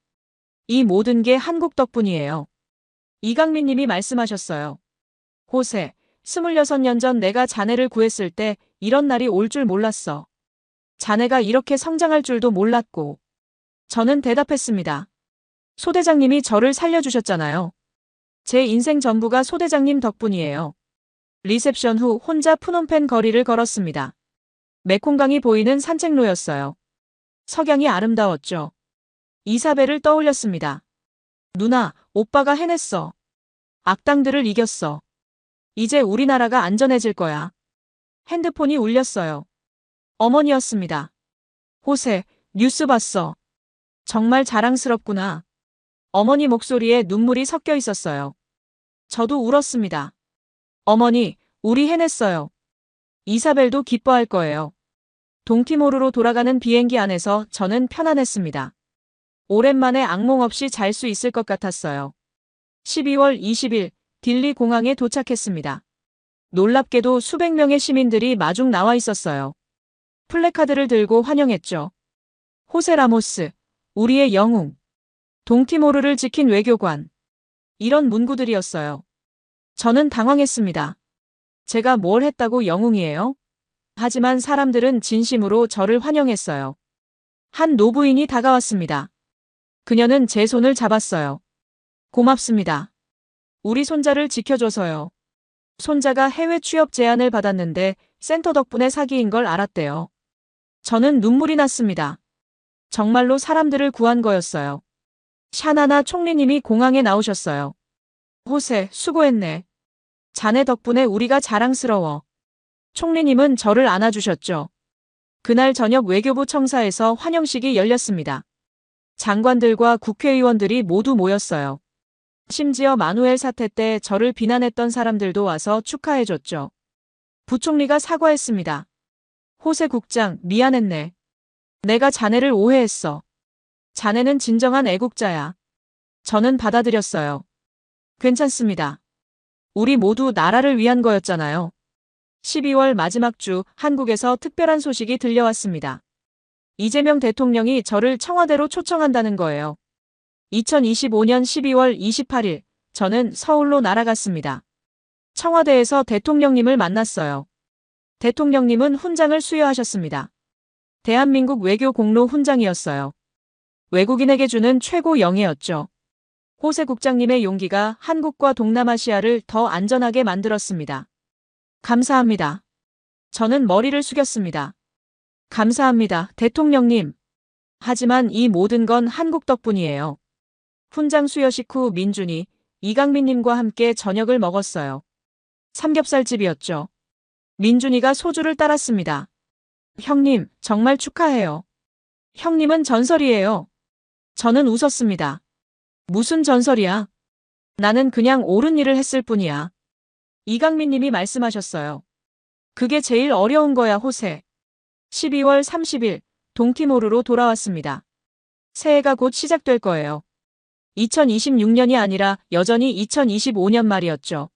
이 모든 게 한국 덕분이에요. 이강민 님이 말씀하셨어요. 호세, 26년 전 내가 자네를 구했을 때 이런 날이 올 줄 몰랐어. 자네가 이렇게 성장할 줄도 몰랐고. 저는 대답했습니다. 소 대장님이 저를 살려주셨잖아요. 제 인생 전부가 소 대장님 덕분이에요. 리셉션 후 혼자 푸놈펜 거리를 걸었습니다. 메콩강이 보이는 산책로였어요. 석양이 아름다웠죠. 이사벨을 떠올렸습니다. 누나, 오빠가 해냈어. 악당들을 이겼어. 이제 우리나라가 안전해질 거야. 핸드폰이 울렸어요. 어머니였습니다. 호세, 뉴스 봤어. 정말 자랑스럽구나. 어머니 목소리에 눈물이 섞여 있었어요. 저도 울었습니다. 어머니, 우리 해냈어요. 이사벨도 기뻐할 거예요. 동티모르로 돌아가는 비행기 안에서 저는 편안했습니다. 오랜만에 악몽 없이 잘 수 있을 것 같았어요. 12월 20일 딜리 공항에 도착했습니다. 놀랍게도 수백 명의 시민들이 마중 나와 있었어요. 플래카드를 들고 환영했죠. 호세 라모스, 우리의 영웅. 동티모르를 지킨 외교관. 이런 문구들이었어요. 저는 당황했습니다. 제가 뭘 했다고 영웅이에요? 하지만 사람들은 진심으로 저를 환영했어요. 한 노부인이 다가왔습니다. 그녀는 제 손을 잡았어요. 고맙습니다. 우리 손자를 지켜줘서요. 손자가 해외 취업 제안을 받았는데 센터 덕분에 사기인 걸 알았대요. 저는 눈물이 났습니다. 정말로 사람들을 구한 거였어요. 샤나나 총리님이 공항에 나오셨어요. 호세, 수고했네. 자네 덕분에 우리가 자랑스러워. 총리님은 저를 안아주셨죠. 그날 저녁 외교부 청사에서 환영식이 열렸습니다. 장관들과 국회의원들이 모두 모였어요. 심지어 마누엘 사태 때 저를 비난했던 사람들도 와서 축하해줬죠. 부총리가 사과했습니다. 호세 국장, 미안했네. 내가 자네를 오해했어. 자네는 진정한 애국자야. 저는 받아들였어요. 괜찮습니다. 우리 모두 나라를 위한 거였잖아요. 12월 마지막 주 한국에서 특별한 소식이 들려왔습니다. 이재명 대통령이 저를 청와대로 초청한다는 거예요. 2025년 12월 28일 저는 서울로 날아갔습니다. 청와대에서 대통령님을 만났어요. 대통령님은 훈장을 수여하셨습니다. 대한민국 외교 공로 훈장이었어요. 외국인에게 주는 최고 영예였죠. 호세 국장님의 용기가 한국과 동남아시아를 더 안전하게 만들었습니다. 감사합니다. 저는 머리를 숙였습니다. 감사합니다, 대통령님. 하지만 이 모든 건 한국 덕분이에요. 훈장 수여식 후 민준이, 이강민님과 함께 저녁을 먹었어요. 삼겹살집이었죠. 민준이가 소주를 따랐습니다. 형님, 정말 축하해요. 형님은 전설이에요. 저는 웃었습니다. 무슨 전설이야? 나는 그냥 옳은 일을 했을 뿐이야. 이강민님이 말씀하셨어요. 그게 제일 어려운 거야, 호세. 12월 30일 동티모르로 돌아왔습니다. 새해가 곧 시작될 거예요. 2026년이 아니라 여전히 2025년 말이었죠.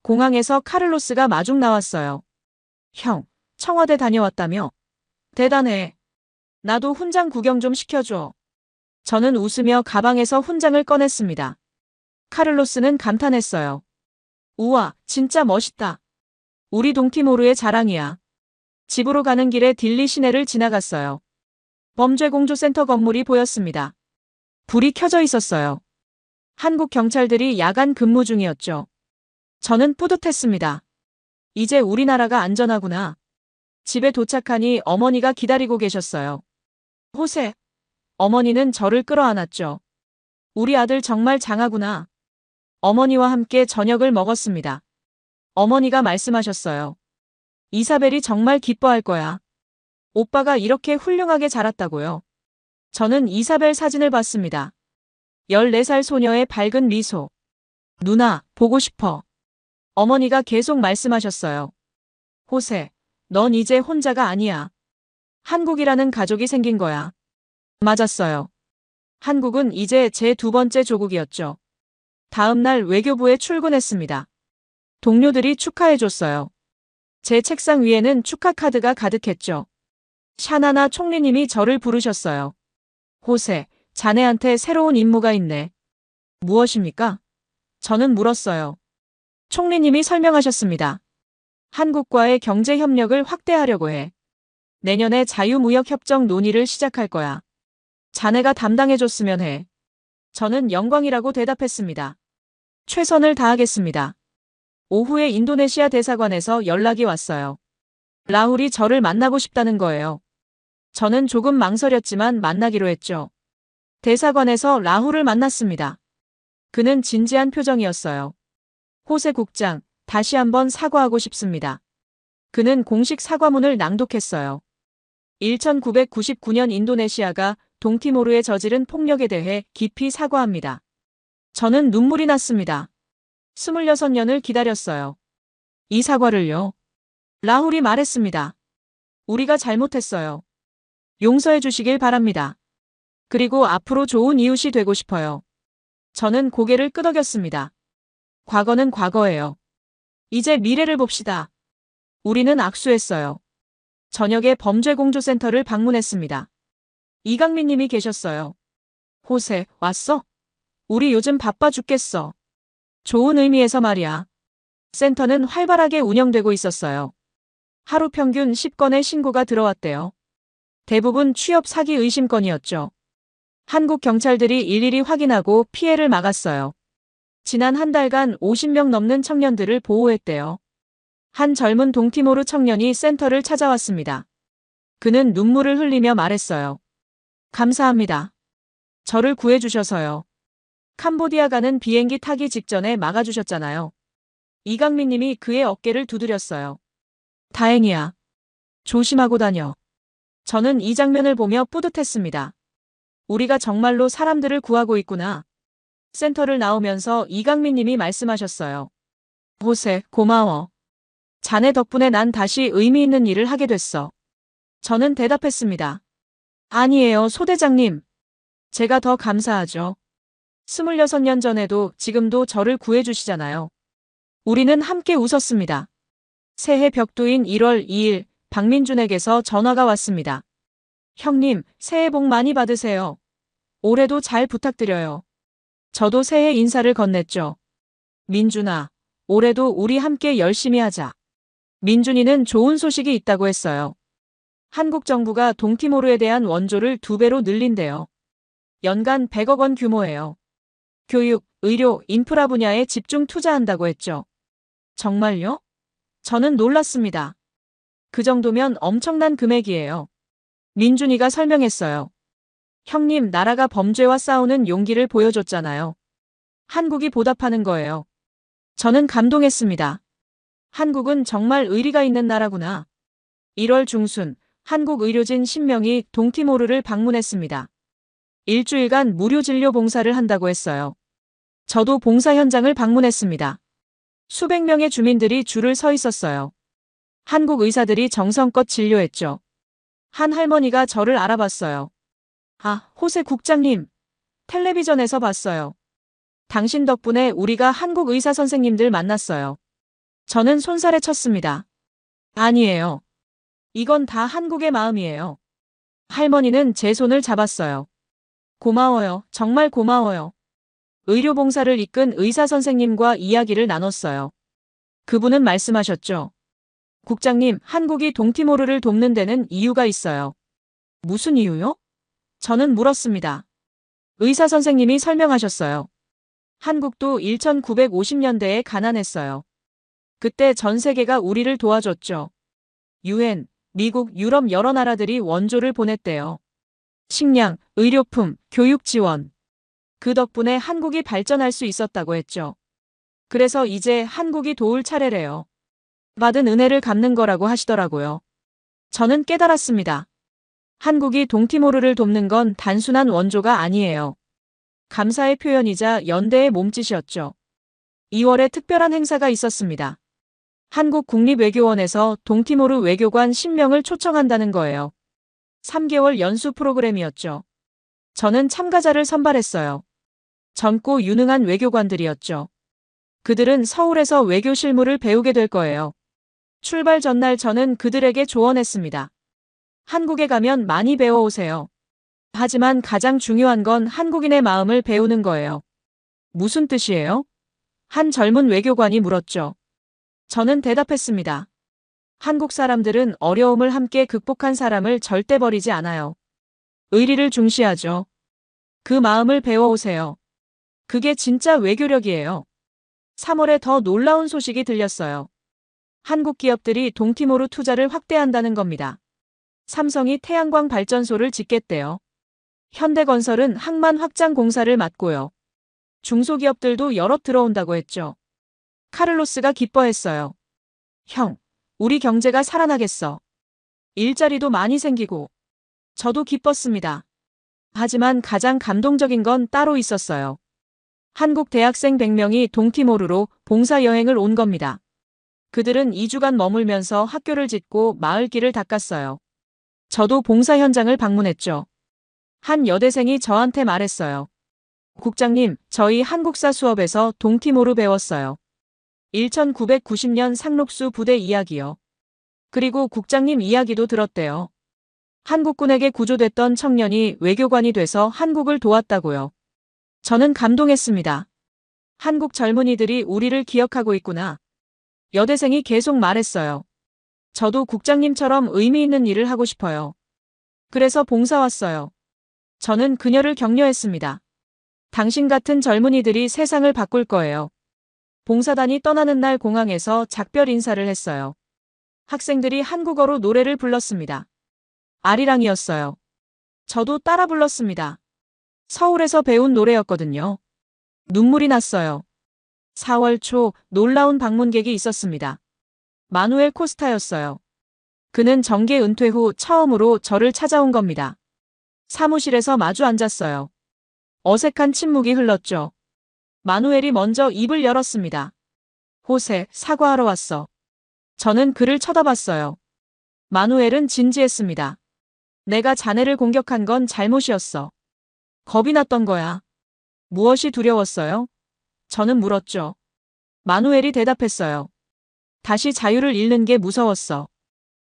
공항에서 카를로스가 마중 나왔어요. 형, 청와대 다녀왔다며? 대단해. 나도 훈장 구경 좀 시켜줘. 저는 웃으며 가방에서 훈장을 꺼냈습니다. 카를로스는 감탄했어요. 우와, 진짜 멋있다. 우리 동티모르의 자랑이야. 집으로 가는 길에 딜리 시내를 지나갔어요. 범죄공조센터 건물이 보였습니다. 불이 켜져 있었어요. 한국 경찰들이 야간 근무 중이었죠. 저는 뿌듯했습니다. 이제 우리나라가 안전하구나. 집에 도착하니 어머니가 기다리고 계셨어요. 호세. 어머니는 저를 끌어안았죠. 우리 아들 정말 장하구나. 어머니와 함께 저녁을 먹었습니다. 어머니가 말씀하셨어요. 이사벨이 정말 기뻐할 거야. 오빠가 이렇게 훌륭하게 자랐다고요. 저는 이사벨 사진을 봤습니다. 14살 소녀의 밝은 미소. 누나, 보고 싶어. 어머니가 계속 말씀하셨어요. 호세, 넌 이제 혼자가 아니야. 한국이라는 가족이 생긴 거야. 맞았어요. 한국은 이제 제 두 번째 조국이었죠. 다음 날 외교부에 출근했습니다. 동료들이 축하해줬어요. 제 책상 위에는 축하 카드가 가득했죠. 샤나나 총리님이 저를 부르셨어요. 호세, 자네한테 새로운 임무가 있네. 무엇입니까? 저는 물었어요. 총리님이 설명하셨습니다. 한국과의 경제 협력을 확대하려고 해. 내년에 자유무역협정 논의를 시작할 거야. 자네가 담당해줬으면 해. 저는 영광이라고 대답했습니다. 최선을 다하겠습니다. 오후에 인도네시아 대사관에서 연락이 왔어요. 라울이 저를 만나고 싶다는 거예요. 저는 조금 망설였지만 만나기로 했죠. 대사관에서 라울을 만났습니다. 그는 진지한 표정이었어요. 호세 국장, 다시 한번 사과하고 싶습니다. 그는 공식 사과문을 낭독했어요. 1999년 인도네시아가 동티모르에 저지른 폭력에 대해 깊이 사과합니다. 저는 눈물이 났습니다. 26년을 기다렸어요. 이 사과를요. 라울이 말했습니다. 우리가 잘못했어요. 용서해 주시길 바랍니다. 그리고 앞으로 좋은 이웃이 되고 싶어요. 저는 고개를 끄덕였습니다. 과거는 과거예요. 이제 미래를 봅시다. 우리는 악수했어요. 저녁에 범죄공조센터를 방문했습니다. 이강민 님이 계셨어요. 호세, 왔어? 우리 요즘 바빠 죽겠어. 좋은 의미에서 말이야. 센터는 활발하게 운영되고 있었어요. 하루 평균 10건의 신고가 들어왔대요. 대부분 취업 사기 의심건이었죠. 한국 경찰들이 일일이 확인하고 피해를 막았어요. 지난 한 달간 50명 넘는 청년들을 보호했대요. 한 젊은 동티모르 청년이 센터를 찾아왔습니다. 그는 눈물을 흘리며 말했어요. 감사합니다. 저를 구해주셔서요. 캄보디아 가는 비행기 타기 직전에 막아주셨잖아요. 이강민 님이 그의 어깨를 두드렸어요. 다행이야. 조심하고 다녀. 저는 이 장면을 보며 뿌듯했습니다. 우리가 정말로 사람들을 구하고 있구나. 센터를 나오면서 이강민 님이 말씀하셨어요. 호세, 고마워. 자네 덕분에 난 다시 의미 있는 일을 하게 됐어. 저는 대답했습니다. 아니에요, 소대장님. 제가 더 감사하죠. 26년 전에도 지금도 저를 구해주시잖아요. 우리는 함께 웃었습니다. 새해 벽두인 1월 2일 박민준에게서 전화가 왔습니다. 형님, 새해 복 많이 받으세요. 올해도 잘 부탁드려요. 저도 새해 인사를 건넸죠. 민준아, 올해도 우리 함께 열심히 하자. 민준이는 좋은 소식이 있다고 했어요. 한국 정부가 동티모르에 대한 원조를 2배로 늘린대요. 연간 100억 원 규모예요. 교육, 의료, 인프라 분야에 집중 투자한다고 했죠. 정말요? 저는 놀랐습니다. 그 정도면 엄청난 금액이에요. 민준이가 설명했어요. 형님, 나라가 범죄와 싸우는 용기를 보여줬잖아요. 한국이 보답하는 거예요. 저는 감동했습니다. 한국은 정말 의리가 있는 나라구나. 1월 중순, 한국 의료진 10명이 동티모르를 방문했습니다. 일주일간 무료 진료 봉사를 한다고 했어요. 저도 봉사 현장을 방문했습니다. 수백 명의 주민들이 줄을 서 있었어요. 한국 의사들이 정성껏 진료했죠. 한 할머니가 저를 알아봤어요. 아, 호세 국장님. 텔레비전에서 봤어요. 당신 덕분에 우리가 한국 의사 선생님들 만났어요. 저는 손살에 쳤습니다. 아니에요. 이건 다 한국의 마음이에요. 할머니는 제 손을 잡았어요. 고마워요. 정말 고마워요. 의료봉사를 이끈 의사 선생님과 이야기를 나눴어요. 그분은 말씀하셨죠. 국장님, 한국이 동티모르를 돕는 데는 이유가 있어요. 무슨 이유요? 저는 물었습니다. 의사 선생님이 설명하셨어요. 한국도 1950년대에 가난했어요. 그때 전 세계가 우리를 도와줬죠. 유엔, 미국, 유럽 여러 나라들이 원조를 보냈대요. 식량, 의료품, 교육 지원. 그 덕분에 한국이 발전할 수 있었다고 했죠. 그래서 이제 한국이 도울 차례래요. 받은 은혜를 갚는 거라고 하시더라고요. 저는 깨달았습니다. 한국이 동티모르를 돕는 건 단순한 원조가 아니에요. 감사의 표현이자 연대의 몸짓이었죠. 2월에 특별한 행사가 있었습니다. 한국국립외교원에서 동티모르 외교관 10명을 초청한다는 거예요. 3개월 연수 프로그램이었죠. 저는 참가자를 선발했어요. 젊고 유능한 외교관들이었죠. 그들은 서울에서 외교 실무를 배우게 될 거예요. 출발 전날 저는 그들에게 조언했습니다. 한국에 가면 많이 배워오세요. 하지만 가장 중요한 건 한국인의 마음을 배우는 거예요. 무슨 뜻이에요? 한 젊은 외교관이 물었죠. 저는 대답했습니다. 한국 사람들은 어려움을 함께 극복한 사람을 절대 버리지 않아요. 의리를 중시하죠. 그 마음을 배워오세요. 그게 진짜 외교력이에요. 3월에 더 놀라운 소식이 들렸어요. 한국 기업들이 동티모르 투자를 확대한다는 겁니다. 삼성이 태양광 발전소를 짓겠대요. 현대건설은 항만 확장 공사를 맡고요. 중소기업들도 여럿 들어온다고 했죠. 카를로스가 기뻐했어요. 형, 우리 경제가 살아나겠어. 일자리도 많이 생기고. 저도 기뻤습니다. 하지만 가장 감동적인 건 따로 있었어요. 한국 대학생 100명이 동티모르로 봉사여행을 온 겁니다. 그들은 2주간 머물면서 학교를 짓고 마을길을 닦았어요. 저도 봉사 현장을 방문했죠. 한 여대생이 저한테 말했어요. 국장님, 저희 한국사 수업에서 동티모르 배웠어요. 1990년 상록수 부대 이야기요. 그리고 국장님 이야기도 들었대요. 한국군에게 구조됐던 청년이 외교관이 돼서 한국을 도왔다고요. 저는 감동했습니다. 한국 젊은이들이 우리를 기억하고 있구나. 여대생이 계속 말했어요. 저도 국장님처럼 의미 있는 일을 하고 싶어요. 그래서 봉사 왔어요. 저는 그녀를 격려했습니다. 당신 같은 젊은이들이 세상을 바꿀 거예요. 봉사단이 떠나는 날 공항에서 작별 인사를 했어요. 학생들이 한국어로 노래를 불렀습니다. 아리랑이었어요. 저도 따라 불렀습니다. 서울에서 배운 노래였거든요. 눈물이 났어요. 4월 초 놀라운 방문객이 있었습니다. 마누엘 코스타였어요. 그는 정계 은퇴 후 처음으로 저를 찾아온 겁니다. 사무실에서 마주 앉았어요. 어색한 침묵이 흘렀죠. 마누엘이 먼저 입을 열었습니다. 호세, 사과하러 왔어. 저는 그를 쳐다봤어요. 마누엘은 진지했습니다. 내가 자네를 공격한 건 잘못이었어. 겁이 났던 거야. 무엇이 두려웠어요? 저는 물었죠. 마누엘이 대답했어요. 다시 자유를 잃는 게 무서웠어.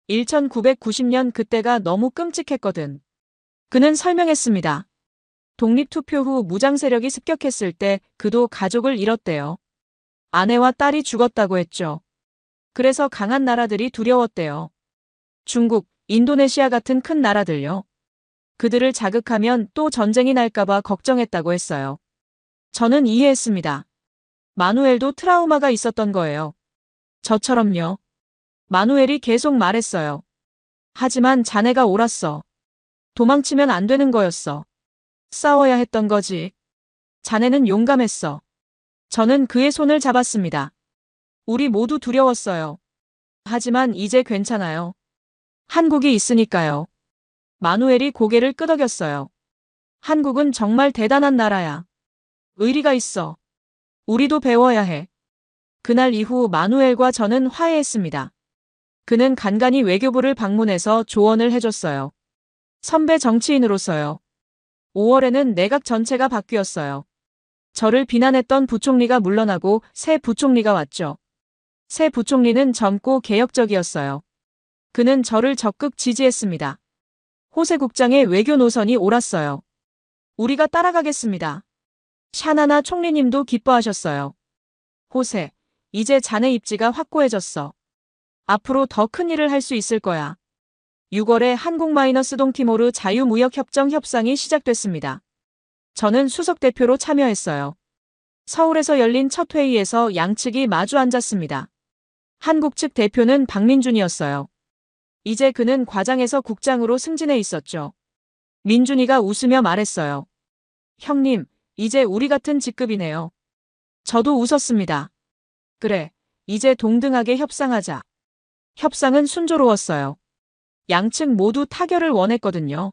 1990년 그때가 너무 끔찍했거든. 그는 설명했습니다. 독립투표 후 무장 세력이 습격했을 때 그도 가족을 잃었대요. 아내와 딸이 죽었다고 했죠. 그래서 강한 나라들이 두려웠대요. 중국, 인도네시아 같은 큰 나라들요. 그들을 자극하면 또 전쟁이 날까봐 걱정했다고 했어요. 저는 이해했습니다. 마누엘도 트라우마가 있었던 거예요. 저처럼요. 마누엘이 계속 말했어요. 하지만 자네가 옳았어. 도망치면 안 되는 거였어. 싸워야 했던 거지. 자네는 용감했어. 저는 그의 손을 잡았습니다. 우리 모두 두려웠어요. 하지만 이제 괜찮아요. 한국이 있으니까요. 마누엘이 고개를 끄덕였어요. 한국은 정말 대단한 나라야. 의리가 있어. 우리도 배워야 해. 그날 이후 마누엘과 저는 화해했습니다. 그는 간간히 외교부를 방문해서 조언을 해줬어요. 선배 정치인으로서요. 5월에는 내각 전체가 바뀌었어요. 저를 비난했던 부총리가 물러나고 새 부총리가 왔죠. 새 부총리는 젊고 개혁적이었어요. 그는 저를 적극 지지했습니다. 호세 국장의 외교 노선이 옳았어요. 우리가 따라가겠습니다. 샤나나 총리님도 기뻐하셨어요. 호세, 이제 자네 입지가 확고해졌어. 앞으로 더 큰 일을 할 수 있을 거야. 6월에 한국-동티모르 자유무역협정 협상이 시작됐습니다. 저는 수석대표로 참여했어요. 서울에서 열린 첫 회의에서 양측이 마주 앉았습니다. 한국 측 대표는 박민준이었어요. 이제 그는 과장에서 국장으로 승진해 있었죠. 민준이가 웃으며 말했어요. 형님, 이제 우리 같은 직급이네요. 저도 웃었습니다. 그래, 이제 동등하게 협상하자. 협상은 순조로웠어요. 양측 모두 타결을 원했거든요.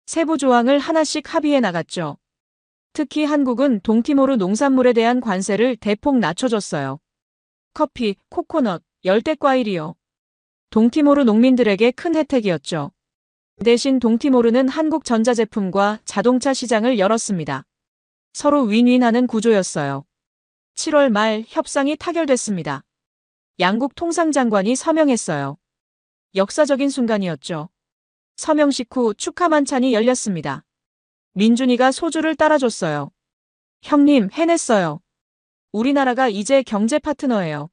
세부 조항을 하나씩 합의해 나갔죠. 특히 한국은 동티모르 농산물에 대한 관세를 대폭 낮춰줬어요. 커피, 코코넛, 열대과일이요. 동티모르 농민들에게 큰 혜택이었죠. 대신 동티모르는 한국 전자제품과 자동차 시장을 열었습니다. 서로 윈윈하는 구조였어요. 7월 말 협상이 타결됐습니다. 양국 통상장관이 서명했어요. 역사적인 순간이었죠. 서명식 후 축하 만찬이 열렸습니다. 민준이가 소주를 따라줬어요. 형님, 해냈어요. 우리나라가 이제 경제 파트너예요.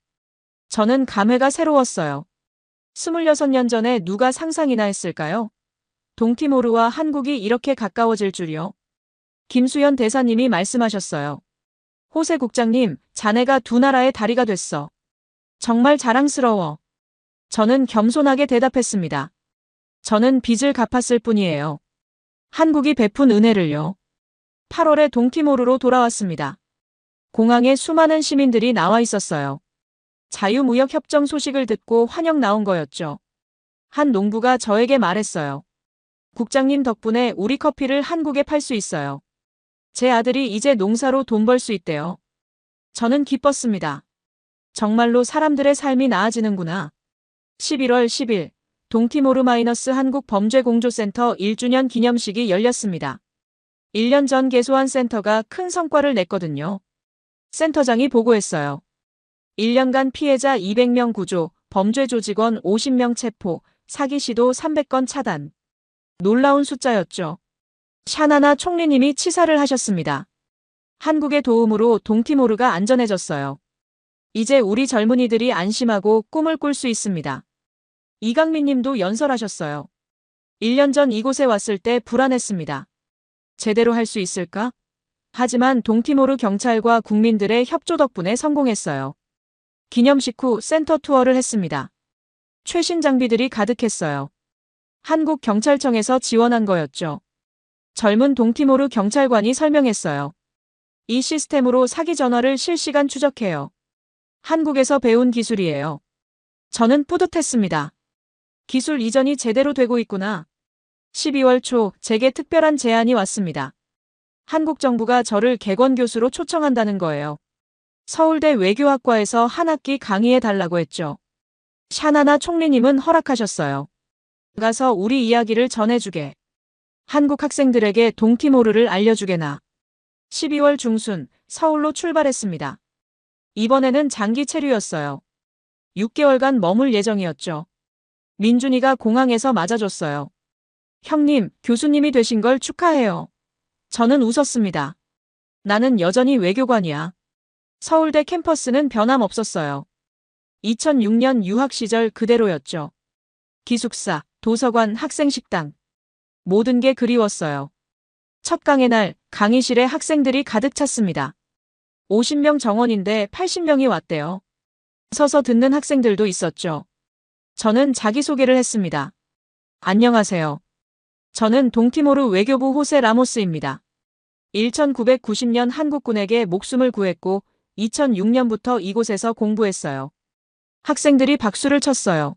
저는 감회가 새로웠어요. 26년 전에 누가 상상이나 했을까요? 동티모르와 한국이 이렇게 가까워질 줄이요. 김수현 대사님이 말씀하셨어요. 호세 국장님, 자네가 두 나라의 다리가 됐어. 정말 자랑스러워. 저는 겸손하게 대답했습니다. 저는 빚을 갚았을 뿐이에요. 한국이 베푼 은혜를요. 8월에 동티모르로 돌아왔습니다. 공항에 수많은 시민들이 나와 있었어요. 자유무역협정 소식을 듣고 환영 나온 거였죠. 한 농부가 저에게 말했어요. 국장님 덕분에 우리 커피를 한국에 팔 수 있어요. 제 아들이 이제 농사로 돈 벌 수 있대요. 저는 기뻤습니다. 정말로 사람들의 삶이 나아지는구나. 11월 10일 동티모르-한국 범죄공조센터 1주년 기념식이 열렸습니다. 1년 전 개소한 센터가 큰 성과를 냈거든요. 센터장이 보고했어요. 1년간 피해자 200명 구조, 범죄 조직원 50명 체포, 사기 시도 300건 차단. 놀라운 숫자였죠. 샤나나 총리님이 치사를 하셨습니다. 한국의 도움으로 동티모르가 안전해졌어요. 이제 우리 젊은이들이 안심하고 꿈을 꿀 수 있습니다. 이강민 님도 연설하셨어요. 1년 전 이곳에 왔을 때 불안했습니다. 제대로 할 수 있을까? 하지만 동티모르 경찰과 국민들의 협조 덕분에 성공했어요. 기념식 후 센터 투어를 했습니다. 최신 장비들이 가득했어요. 한국 경찰청에서 지원한 거였죠. 젊은 동티모르 경찰관이 설명했어요. 이 시스템으로 사기 전화를 실시간 추적해요. 한국에서 배운 기술이에요. 저는 뿌듯했습니다. 기술 이전이 제대로 되고 있구나. 12월 초 제게 특별한 제안이 왔습니다. 한국 정부가 저를 객원 교수로 초청한다는 거예요. 서울대 외교학과에서 한 학기 강의해 달라고 했죠. 샤나나 총리님은 허락하셨어요. 가서 우리 이야기를 전해주게. 한국 학생들에게 동티모르를 알려주게나. 12월 중순 서울로 출발했습니다. 이번에는 장기 체류였어요. 6개월간 머물 예정이었죠. 민준이가 공항에서 맞아줬어요. 형님, 교수님이 되신 걸 축하해요. 저는 웃었습니다. 나는 여전히 외교관이야. 서울대 캠퍼스는 변함없었어요. 2006년 유학 시절 그대로였죠. 기숙사, 도서관, 학생식당. 모든 게 그리웠어요. 첫 강의 날 강의실에 학생들이 가득 찼습니다. 50명 정원인데 80명이 왔대요. 서서 듣는 학생들도 있었죠. 저는 자기소개를 했습니다. 안녕하세요. 저는 동티모르 외교부 호세 라모스입니다. 1990년 한국군에게 목숨을 구했고 2006년부터 이곳에서 공부했어요. 학생들이 박수를 쳤어요.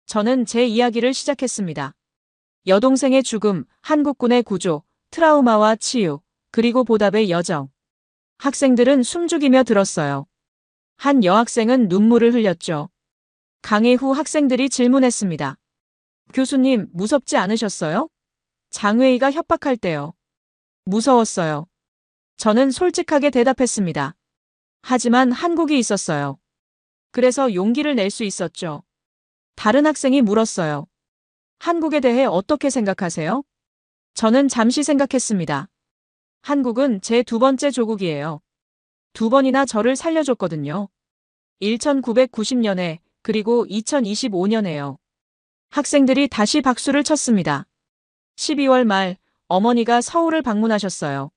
저는 제 이야기를 시작했습니다. 여동생의 죽음, 한국군의 구조, 트라우마와 치유, 그리고 보답의 여정. 학생들은 숨죽이며 들었어요. 한 여학생은 눈물을 흘렸죠. 강의 후 학생들이 질문했습니다. 교수님, 무섭지 않으셨어요? 장회의가 협박할 때요. 무서웠어요. 저는 솔직하게 대답했습니다. 하지만 한국이 있었어요. 그래서 용기를 낼 수 있었죠. 다른 학생이 물었어요. 한국에 대해 어떻게 생각하세요? 저는 잠시 생각했습니다. 한국은 제 두 번째 조국이에요. 두 번이나 저를 살려줬거든요. 1990년에 그리고 2025년에요. 학생들이 다시 박수를 쳤습니다. 12월 말 어머니가 서울을 방문하셨어요.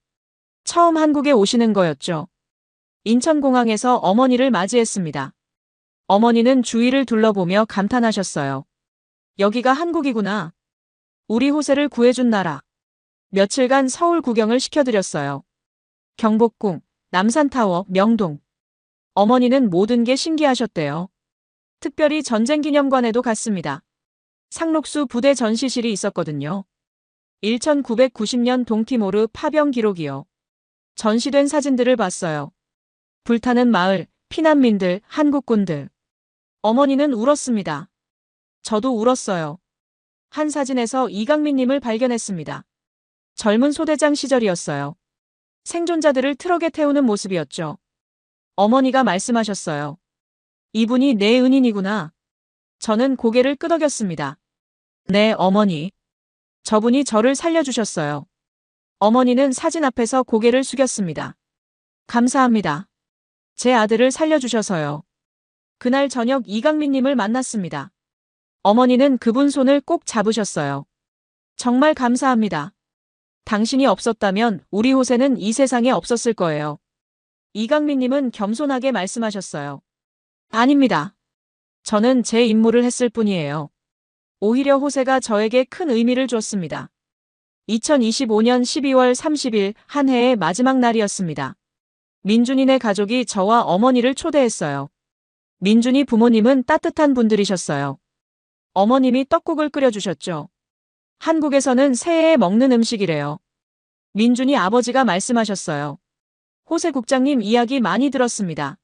처음 한국에 오시는 거였죠. 인천공항에서 어머니를 맞이했습니다. 어머니는 주위를 둘러보며 감탄하셨어요. 여기가 한국이구나. 우리 호세를 구해준 나라. 며칠간 서울 구경을 시켜드렸어요. 경복궁, 남산타워, 명동. 어머니는 모든 게 신기하셨대요. 특별히 전쟁기념관에도 갔습니다. 상록수 부대 전시실이 있었거든요. 1990년 동티모르 파병 기록이요. 전시된 사진들을 봤어요. 불타는 마을, 피난민들, 한국군들. 어머니는 울었습니다. 저도 울었어요. 한 사진에서 이강민님을 발견했습니다. 젊은 소대장 시절이었어요. 생존자들을 트럭에 태우는 모습이었죠. 어머니가 말씀하셨어요. 이분이 내 은인이구나. 저는 고개를 끄덕였습니다. 네, 어머니. 저분이 저를 살려주셨어요. 어머니는 사진 앞에서 고개를 숙였습니다. 감사합니다. 제 아들을 살려주셔서요. 그날 저녁 이강민님을 만났습니다. 어머니는 그분 손을 꼭 잡으셨어요. 정말 감사합니다. 당신이 없었다면 우리 호세는 이 세상에 없었을 거예요. 이강민님은 겸손하게 말씀하셨어요. 아닙니다. 저는 제 임무를 했을 뿐이에요. 오히려 호세가 저에게 큰 의미를 줬습니다. 2025년 12월 30일 한 해의 마지막 날이었습니다. 민준이네 가족이 저와 어머니를 초대했어요. 민준이 부모님은 따뜻한 분들이셨어요. 어머님이 떡국을 끓여주셨죠. 한국에서는 새해에 먹는 음식이래요. 민준이 아버지가 말씀하셨어요. 호세 국장님 이야기 많이 들었습니다.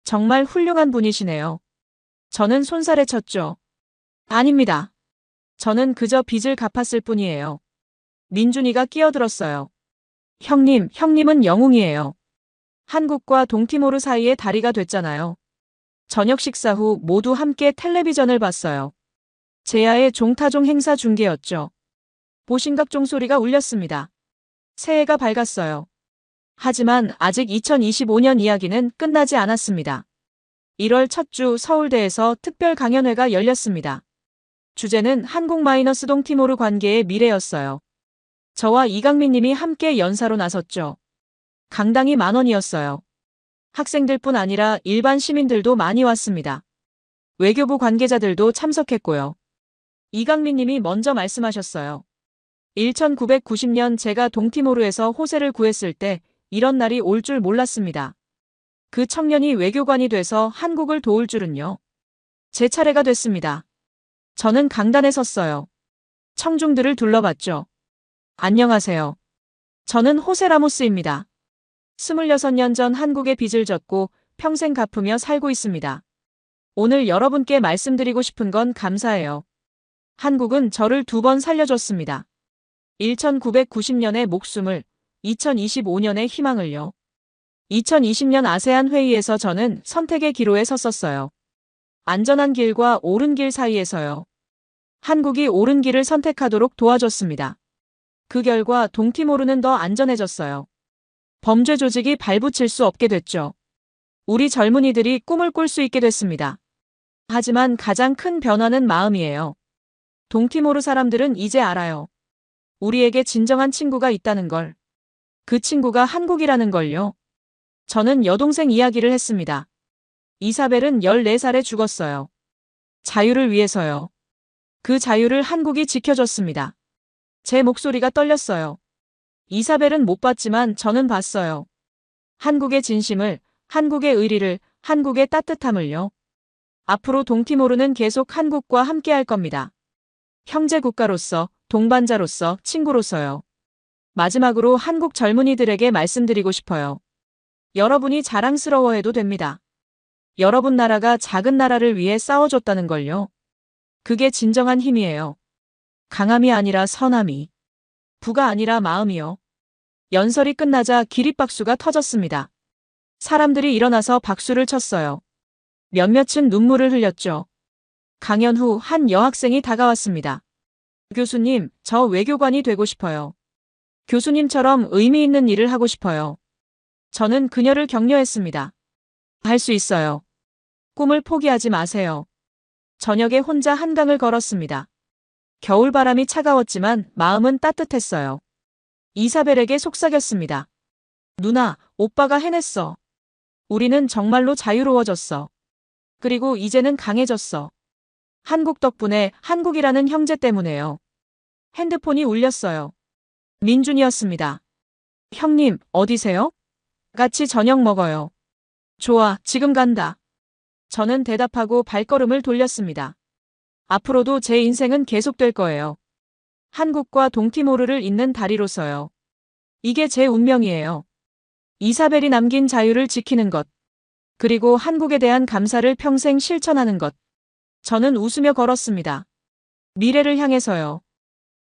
정말 훌륭한 분이시네요. 저는 손살에 쳤죠. 아닙니다. 저는 그저 빚을 갚았을 뿐이에요. 민준이가 끼어들었어요. 형님은 영웅이에요. 한국과 동티모르 사이의 다리가 됐잖아요. 저녁 식사 후 모두 함께 텔레비전을 봤어요. 제야의 종타종 행사 중계였죠. 보신각 종소리가 울렸습니다. 새해가 밝았어요. 하지만 아직 2025년 이야기는 끝나지 않았습니다. 1월 첫 주 서울대에서 특별 강연회가 열렸습니다. 주제는 한국-동티모르 관계의 미래였어요. 저와 이강민 님이 함께 연사로 나섰죠. 강당이 10,000원이었어요. 학생들뿐 아니라 일반 시민들도 많이 왔습니다. 외교부 관계자들도 참석했고요. 이강민 님이 먼저 말씀하셨어요. 1990년 제가 동티모르에서 호세를 구했을 때 이런 날이 올 줄 몰랐습니다. 그 청년이 외교관이 돼서 한국을 도울 줄은요. 제 차례가 됐습니다. 저는 강단에 섰어요. 청중들을 둘러봤죠. 안녕하세요. 저는 호세 라모스입니다. 26년 전 한국의 빚을 졌고 평생 갚으며 살고 있습니다. 오늘 여러분께 말씀드리고 싶은 건 감사해요. 한국은 저를 2번 살려줬습니다. 1990년의 목숨을, 2025년의 희망을요. 2020년 아세안 회의에서 저는 선택의 기로에 섰었어요. 안전한 길과 옳은 길 사이에서요. 한국이 옳은 길을 선택하도록 도와줬습니다. 그 결과 동티모르는 더 안전해졌어요. 범죄 조직이 발붙일 수 없게 됐죠. 우리 젊은이들이 꿈을 꿀 수 있게 됐습니다. 하지만 가장 큰 변화는 마음이에요. 동티모르 사람들은 이제 알아요. 우리에게 진정한 친구가 있다는 걸. 그 친구가 한국이라는 걸요. 저는 여동생 이야기를 했습니다. 이사벨은 14살에 죽었어요. 자유를 위해서요. 그 자유를 한국이 지켜줬습니다. 제 목소리가 떨렸어요. 이사벨은 못 봤지만 저는 봤어요. 한국의 진심을, 한국의 의리를, 한국의 따뜻함을요. 앞으로 동티모르는 계속 한국과 함께할 겁니다. 형제 국가로서, 동반자로서, 친구로서요. 마지막으로 한국 젊은이들에게 말씀드리고 싶어요. 여러분이 자랑스러워해도 됩니다. 여러분 나라가 작은 나라를 위해 싸워줬다는 걸요. 그게 진정한 힘이에요. 강함이 아니라 선함이. 부가 아니라 마음이요. 연설이 끝나자 기립박수가 터졌습니다. 사람들이 일어나서 박수를 쳤어요. 몇몇은 눈물을 흘렸죠. 강연 후 한 여학생이 다가왔습니다. 교수님, 저 외교관이 되고 싶어요. 교수님처럼 의미 있는 일을 하고 싶어요. 저는 그녀를 격려했습니다. 할 수 있어요. 꿈을 포기하지 마세요. 저녁에 혼자 한강을 걸었습니다. 겨울바람이 차가웠지만 마음은 따뜻했어요. 이사벨에게 속삭였습니다. 누나, 오빠가 해냈어. 우리는 정말로 자유로워졌어. 그리고 이제는 강해졌어. 한국 덕분에, 한국이라는 형제 때문에요. 핸드폰이 울렸어요. 민준이었습니다. 형님, 어디세요? 같이 저녁 먹어요. 좋아, 지금 간다. 저는 대답하고 발걸음을 돌렸습니다. 앞으로도 제 인생은 계속될 거예요. 한국과 동티모르를 잇는 다리로서요. 이게 제 운명이에요. 이사벨이 남긴 자유를 지키는 것. 그리고 한국에 대한 감사를 평생 실천하는 것. 저는 웃으며 걸었습니다. 미래를 향해서요.